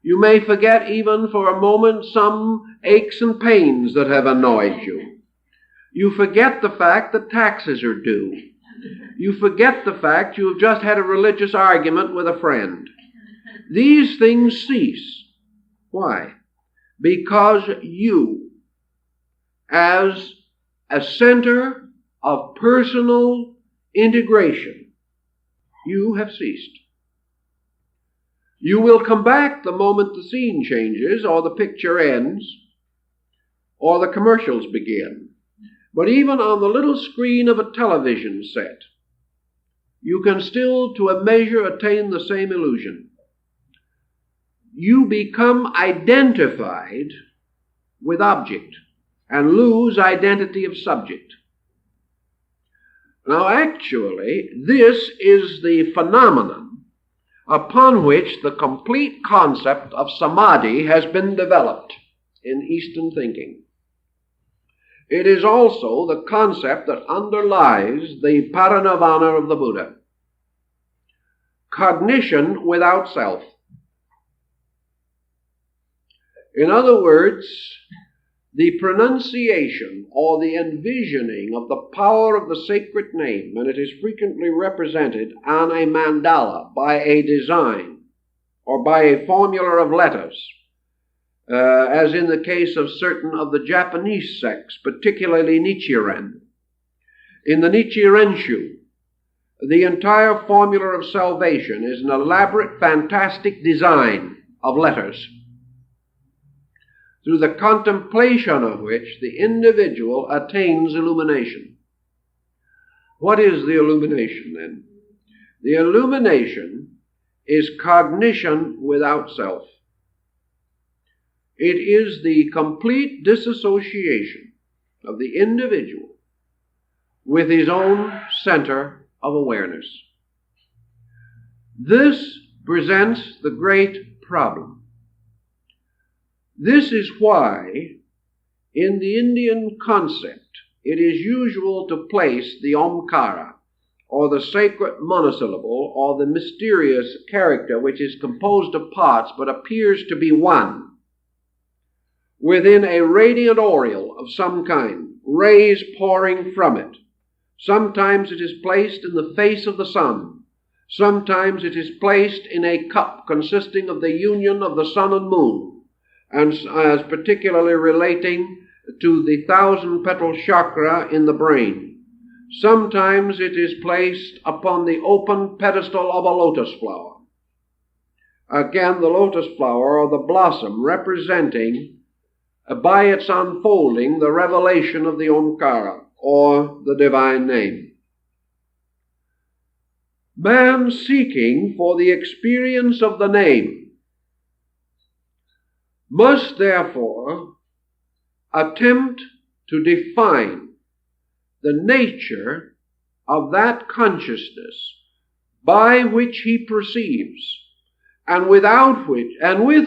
you may forget even for a moment some aches and pains that have annoyed you. You forget the fact that taxes are due. You forget the fact you have just had a religious argument with a friend. These things cease. Why? Because you, as a center of personal integration, you have ceased. You will come back the moment the scene changes, or the picture ends, or the commercials begin. But even on the little screen of a television set, you can still, to a measure, attain the same illusion. You become identified with object and lose identity of subject. Now, actually, this is the phenomenon upon which the complete concept of samadhi has been developed in Eastern thinking. It is also the concept that underlies the parinirvana of the Buddha. Cognition without self. In other words, the pronunciation or the envisioning of the power of the sacred name, and it is frequently represented on a mandala by a design or by a formula of letters, as in the case of certain of the Japanese sects, particularly Nichiren. In the Nichirenshu, the entire formula of salvation is an elaborate, fantastic design of letters, through the contemplation of which the individual attains illumination. What is the illumination then? The illumination is cognition without self. It is the complete disassociation of the individual with his own center of awareness. This presents the great problem. This is why, in the Indian concept, it is usual to place the Omkara, or the sacred monosyllable, or the mysterious character which is composed of parts but appears to be one, within a radiant aureole of some kind, rays pouring from it. Sometimes it is placed in the face of the sun. Sometimes it is placed in a cup consisting of the union of the sun and moon, and as particularly relating to the 1,000-petal chakra in the brain. Sometimes it is placed upon the open pedestal of a lotus flower. Again, the lotus flower, or the blossom, representing, by its unfolding, the revelation of the Omkara, or the divine name. man seeking for the experience of the name must therefore attempt to define the nature of that consciousness by which he perceives, and with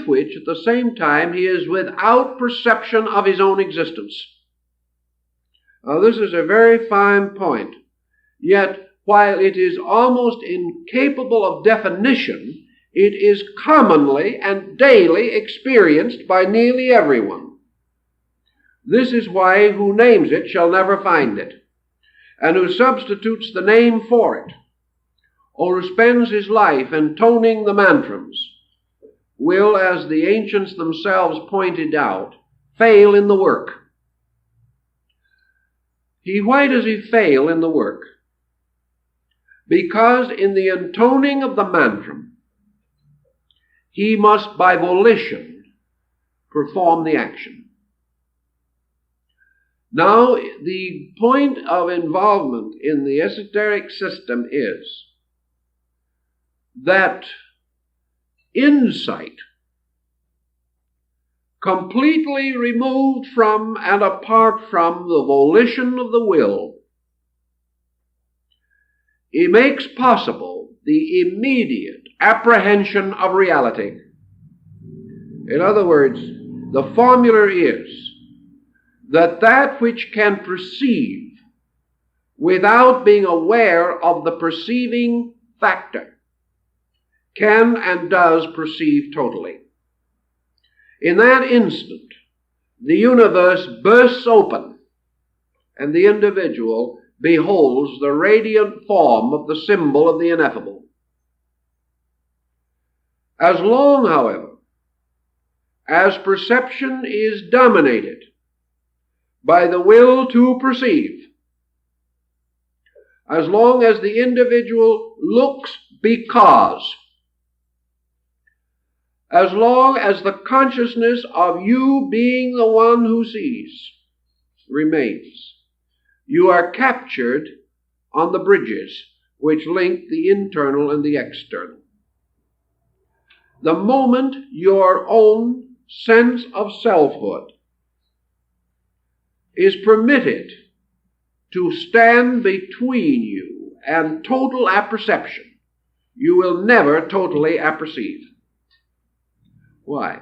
which at the same time he is without perception of his own existence. Now, this is a very fine point, yet while it is almost incapable of definition, it is commonly and daily experienced by nearly everyone. This is why who names it shall never find it, and who substitutes the name for it, or who spends his life intoning the mantras, will, as the ancients themselves pointed out, fail in the work. Why does he fail in the work? Because in the intoning of the mantra, he must by volition perform the action. Now, the point of involvement in the esoteric system is that insight, completely removed from and apart from the volition of the will, it makes possible the immediate apprehension of reality. In other words, the formula is that which can perceive without being aware of the perceiving factor can and does perceive totally. In that instant, the universe bursts open, and the individual beholds the radiant form of the symbol of the Ineffable. As long, however, as perception is dominated by the will to perceive, as long as the individual looks because, as long as the consciousness of you being the one who sees remains, you are captured on the bridges which link the internal and the external. The moment your own sense of selfhood is permitted to stand between you and total apperception, you will never totally apperceive. Why?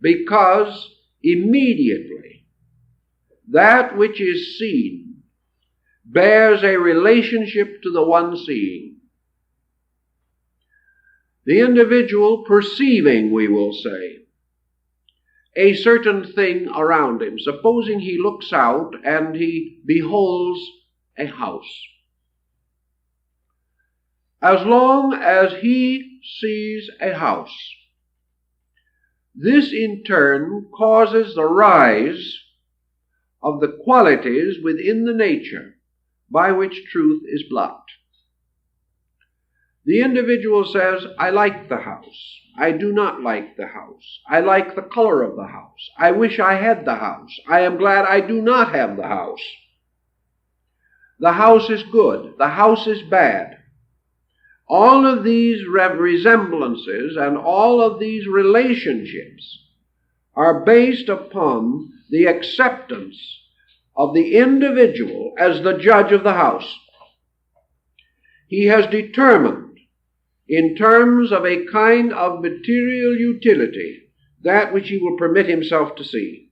Because immediately that which is seen bears a relationship to the one seeing. The individual perceiving, we will say, a certain thing around him. Supposing he looks out and he beholds a house. As long as he sees a house, this in turn causes the rise of the qualities within the nature by which truth is blocked. The individual says, I like the house. I do not like the house. I like the color of the house. I wish I had the house. I am glad I do not have the house. The house is good. The house is bad. All of these resemblances and all of these relationships are based upon the acceptance of the individual as the judge of the house. He has determined, in terms of a kind of material utility, that which he will permit himself to see.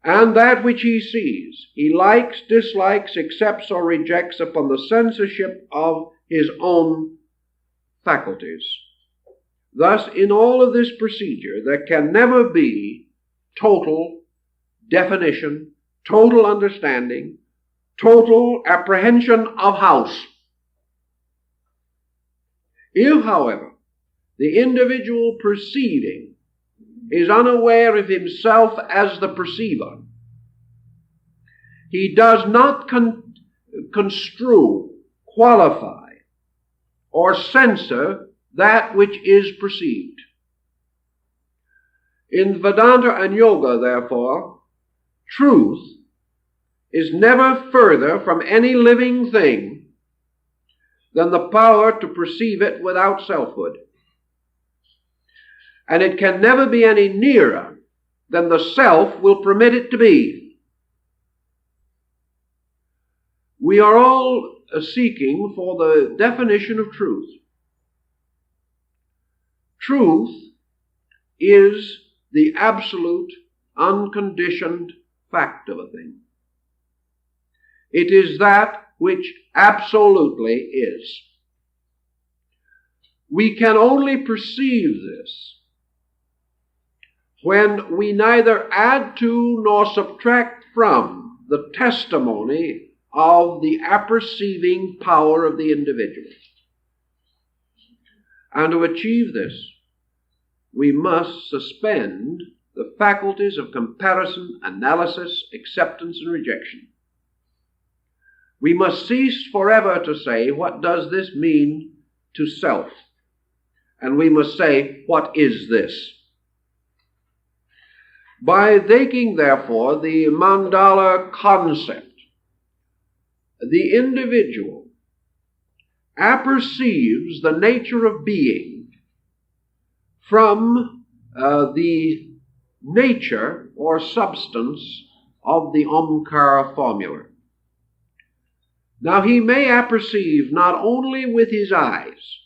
And that which he sees, he likes, dislikes, accepts, or rejects upon the censorship of his own faculties. Thus, in all of this procedure, there can never be total definition, total understanding, total apprehension of house. If, however, the individual perceiving is unaware of himself as the perceiver, he does not construe, qualify, or censor that which is perceived. In Vedanta and Yoga, therefore, truth is never further from any living thing than the power to perceive it without selfhood. And it can never be any nearer than the self will permit it to be. We are all seeking for the definition of truth. Truth is the absolute, unconditioned fact of a thing. It is that which absolutely is. We can only perceive this when we neither add to nor subtract from the testimony of the apperceiving power of the individual. And to achieve this, we must suspend the faculties of comparison, analysis, acceptance, and rejection. We must cease forever to say, what does this mean to self? And we must say, what is this? By taking, therefore, the mandala concept, the individual apperceives the nature of being from the nature or substance of the Omkara formula. Now he may apperceive not only with his eyes,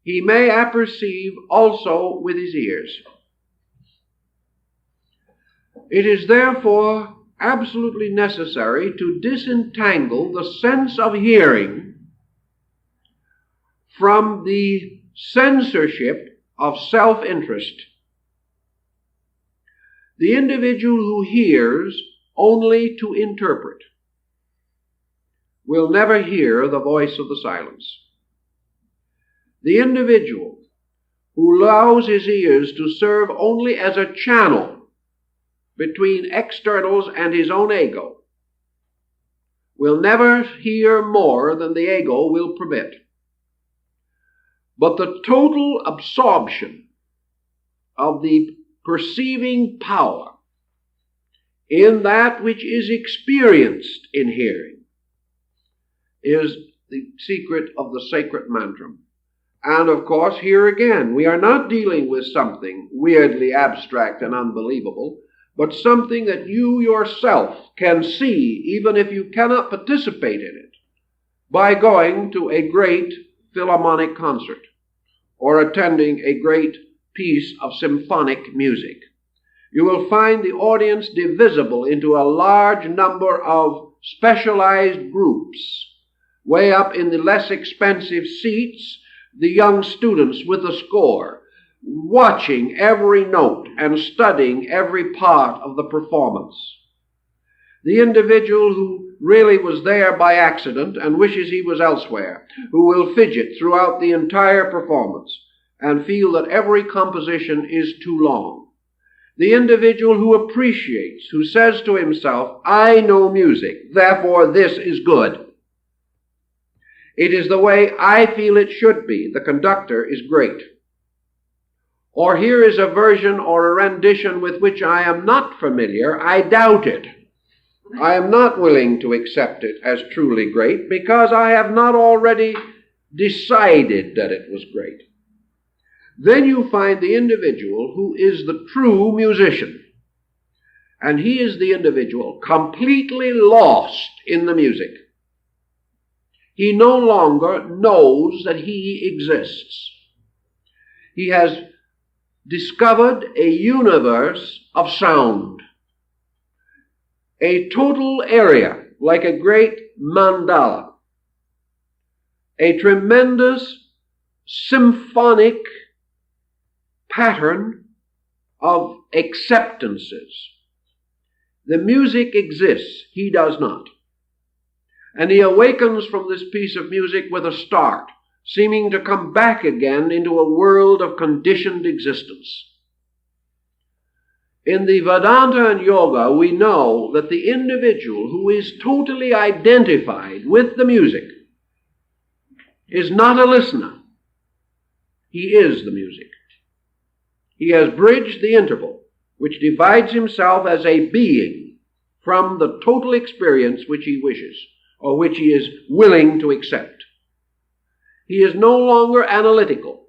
he may apperceive also with his ears. It is therefore absolutely necessary to disentangle the sense of hearing from the censorship of self-interest. The individual who hears only to interpret will never hear the voice of the silence. The individual who allows his ears to serve only as a channel between externals and his own ego will never hear more than the ego will permit. But the total absorption of the perceiving power in that which is experienced in hearing is the secret of the sacred mantra. And of course, here again, we are not dealing with something weirdly abstract and unbelievable, but something that you yourself can see, even if you cannot participate in it, by going to a great philharmonic concert or attending a great piece of symphonic music. You will find the audience divisible into a large number of specialized groups. Way up in the less expensive seats, the young students with the score, watching every note and studying every part of the performance. The individual who really was there by accident and wishes he was elsewhere, who will fidget throughout the entire performance and feel that every composition is too long. The individual who appreciates, who says to himself, I know music, therefore this is good. It is the way I feel it should be. The conductor is great. Or here is a version or a rendition with which I am not familiar. I doubt it. I am not willing to accept it as truly great because I have not already decided that it was great. Then you find the individual who is the true musician. And he is the individual completely lost in the music. He no longer knows that he exists. He has discovered a universe of sound, a total area like a great mandala, a tremendous symphonic pattern of acceptances. The music exists, he does not. And he awakens from this piece of music with a start, seeming to come back again into a world of conditioned existence. In the Vedanta and Yoga, we know that the individual who is totally identified with the music is not a listener. He is the music. He has bridged the interval which divides himself as a being from the total experience which he wishes, or which he is willing to accept. He is no longer analytical.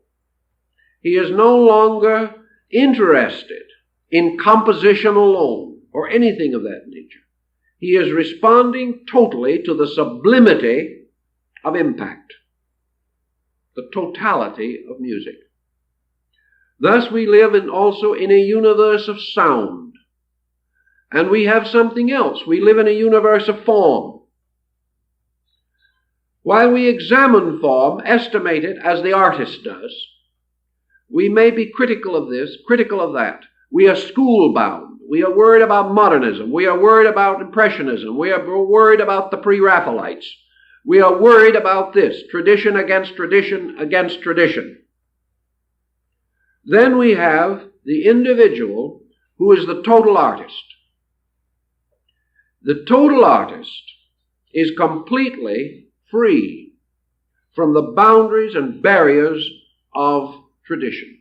He is no longer interested in composition alone or anything of that nature. He is responding totally to the sublimity of impact, the totality of music. Thus we live also in a universe of sound. And we have something else. We live in a universe of form. While we examine form, estimate it as the artist does, we may be critical of this, critical of that. We are school-bound. We are worried about modernism. We are worried about impressionism. We are worried about the pre-Raphaelites. We are worried about this, tradition against tradition against tradition. Then we have the individual who is the total artist. The total artist is completely free from the boundaries and barriers of tradition.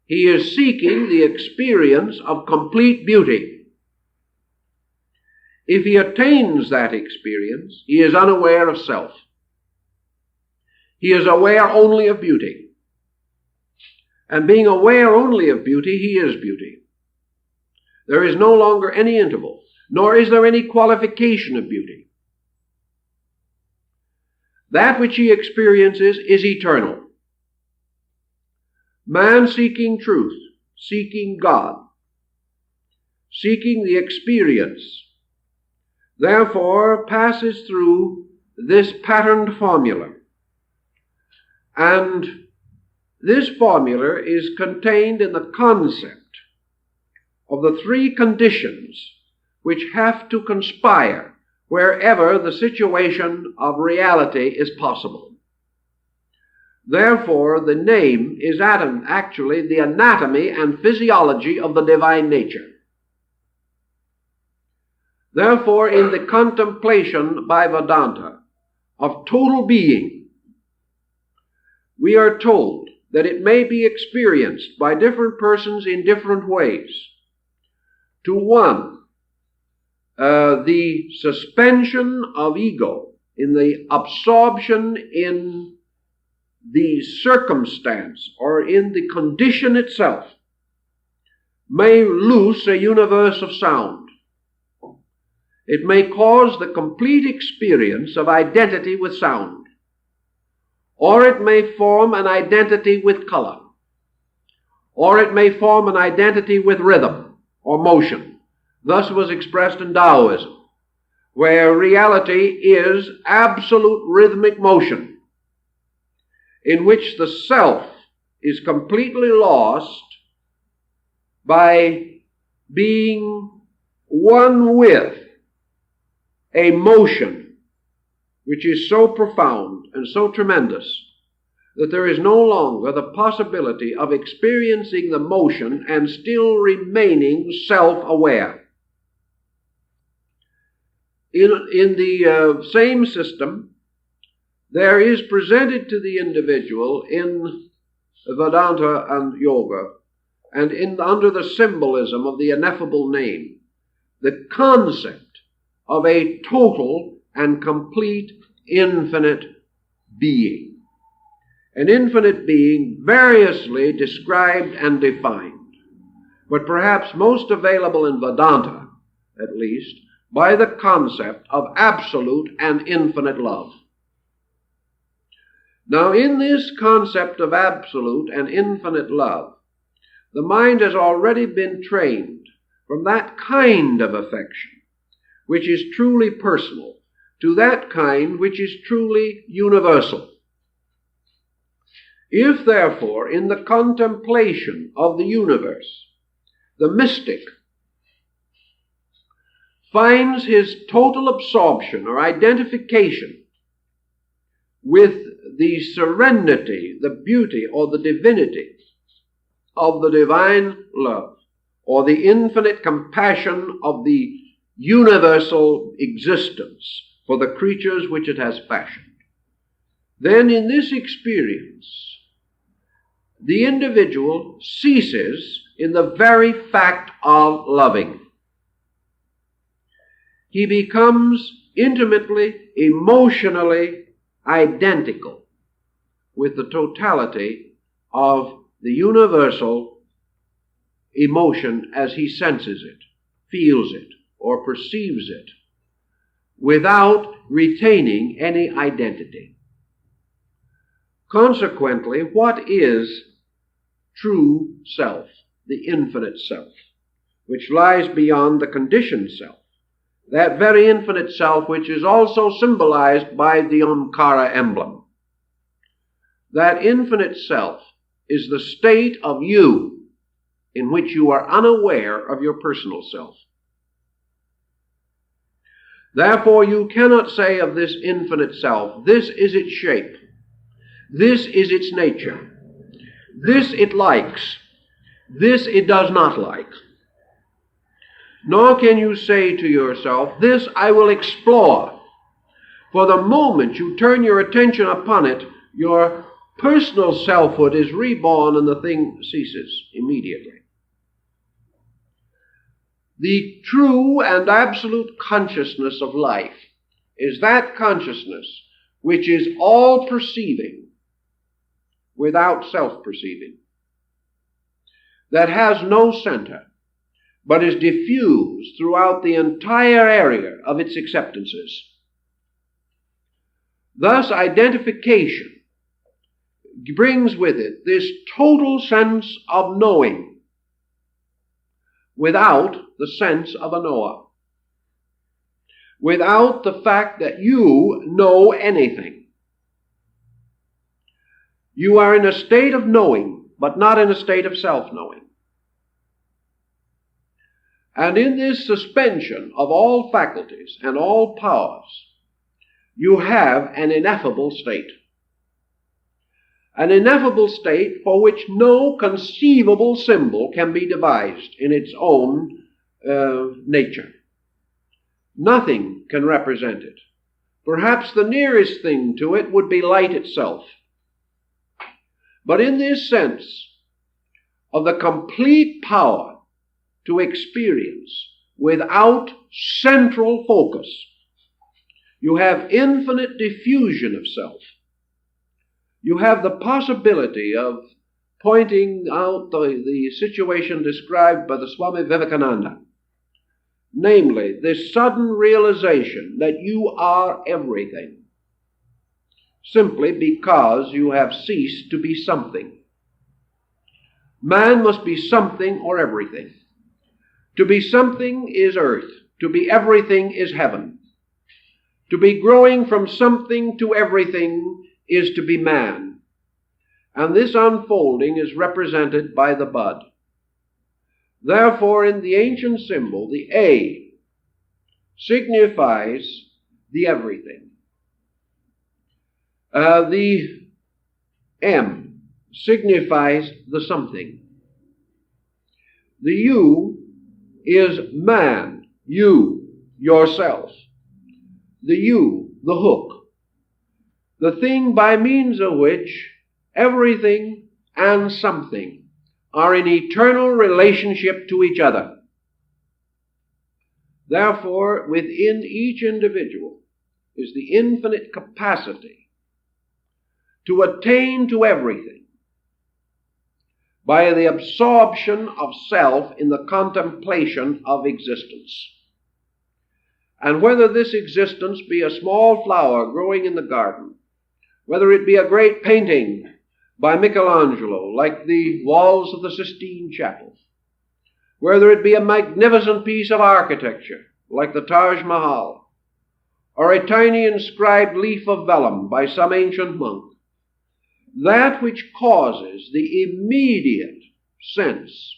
He is seeking the experience of complete beauty. If he attains that experience, he is unaware of self. He is aware only of beauty. And being aware only of beauty, he is beauty. There is no longer any interval, nor is there any qualification of beauty. That which he experiences is eternal. Man seeking truth, seeking God, seeking the experience, therefore passes through this patterned formula. And this formula is contained in the concept of the three conditions which have to conspire wherever the situation of reality is possible. Therefore, the name is actually the anatomy and physiology of the divine nature. Therefore, in the contemplation by Vedanta of total being, we are told that it may be experienced by different persons in different ways. To one, the suspension of ego in the absorption in the circumstance or in the condition itself may loose a universe of sound. It may cause the complete experience of identity with sound, or it may form an identity with color, or it may form an identity with rhythm or motion. Thus was expressed in Taoism, where reality is absolute rhythmic motion, in which the self is completely lost by being one with a motion which is so profound and so tremendous that there is no longer the possibility of experiencing the motion and still remaining self-aware. In the same system, there is presented to the individual in Vedanta and Yoga, and under the symbolism of the Ineffable name, the concept of a total and complete infinite being. An infinite being variously described and defined, but perhaps most available in Vedanta, at least, by the concept of absolute and infinite love. Now, in this concept of absolute and infinite love, the mind has already been trained from that kind of affection which is truly personal to that kind which is truly universal. If, therefore, in the contemplation of the universe, the mystic finds his total absorption or identification with the serenity, the beauty, or the divinity of the divine love, or the infinite compassion of the universal existence for the creatures which it has fashioned, then in this experience, the individual ceases in the very fact of loving. He becomes intimately, emotionally identical with the totality of the universal emotion as he senses it, feels it, or perceives it, without retaining any identity. Consequently, what is true self, the infinite self, which lies beyond the conditioned self, that very infinite self which is also symbolized by the Omkara emblem? That infinite self is the state of you in which you are unaware of your personal self. Therefore, you cannot say of this infinite self, this is its shape, this is its nature, this it likes, this it does not like. Nor can you say to yourself, this I will explore. For the moment you turn your attention upon it, your personal selfhood is reborn and the thing ceases immediately. The true and absolute consciousness of life is that consciousness which is all perceiving without self-perceiving, that has no center, but is diffused throughout the entire area of its acceptances. Thus, identification brings with it this total sense of knowing without the sense of a knower, without the fact that you know anything. You are in a state of knowing, but not in a state of self-knowing. And in this suspension of all faculties and all powers, you have an ineffable state. An ineffable state for which no conceivable symbol can be devised in its own nature. Nothing can represent it. Perhaps the nearest thing to it would be light itself. But in this sense of the complete power to experience without central focus, you have infinite diffusion of self. You have the possibility of pointing out the situation described by the Swami Vivekananda, namely, this sudden realization that you are everything, simply because you have ceased to be something. Man must be something or everything. To be something is earth. To be everything is heaven. To be growing from something to everything is to be man. And this unfolding is represented by the bud. Therefore, in the ancient symbol, the A signifies the everything. The M signifies the something. The U is man, you, yourself. The U, the hook, the thing by means of which everything and something are in eternal relationship to each other. Therefore, within each individual is the infinite capacity to attain to everything by the absorption of self in the contemplation of existence. And whether this existence be a small flower growing in the garden, whether it be a great painting by Michelangelo, like the walls of the Sistine Chapel, whether it be a magnificent piece of architecture, like the Taj Mahal, or a tiny inscribed leaf of vellum by some ancient monk, that which causes the immediate sense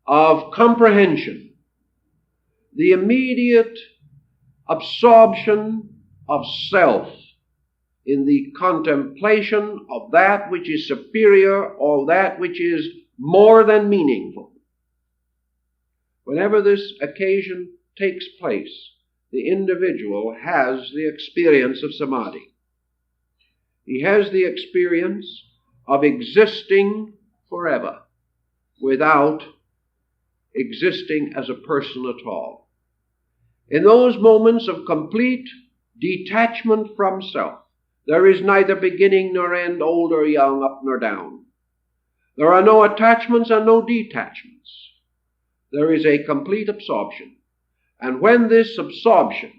of comprehension, the immediate absorption of self in the contemplation of that which is superior or that which is more than meaningful. Whenever this occasion takes place, the individual has the experience of samadhi. He has the experience of existing forever without existing as a person at all. In those moments of complete detachment from self, There is neither beginning nor end, old or young, up nor down. There are no attachments and no detachments. There is a complete absorption. And when this absorption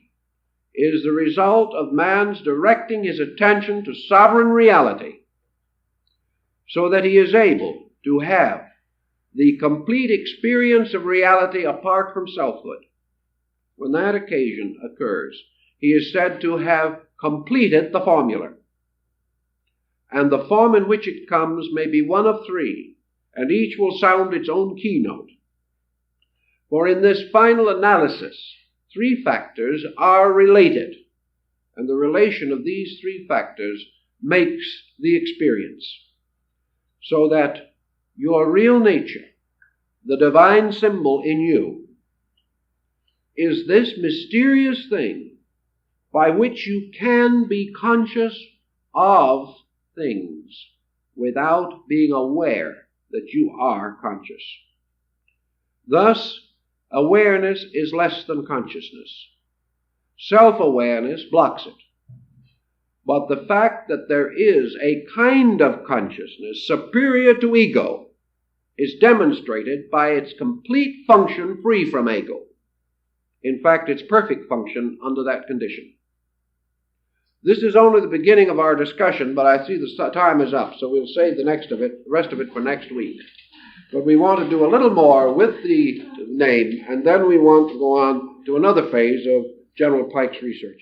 is the result of man's directing his attention to sovereign reality, so that he is able to have the complete experience of reality apart from selfhood, when that occasion occurs, he is said to have completed the formula. And the form in which it comes may be one of three, and each will sound its own keynote. For in this final analysis, three factors are related, and the relation of these three factors makes the experience. So that your real nature, the divine symbol in you, is this mysterious thing by which you can be conscious of things without being aware that you are conscious. Thus, awareness is less than consciousness. Self-awareness blocks it. But the fact that there is a kind of consciousness superior to ego is demonstrated by its complete function free from ego. In fact, its perfect function under that condition. This is only the beginning of our discussion, but I see the time is up, so we'll save the rest of it for next week. But we want to do a little more with the name, and then we want to go on to another phase of General Pike's research.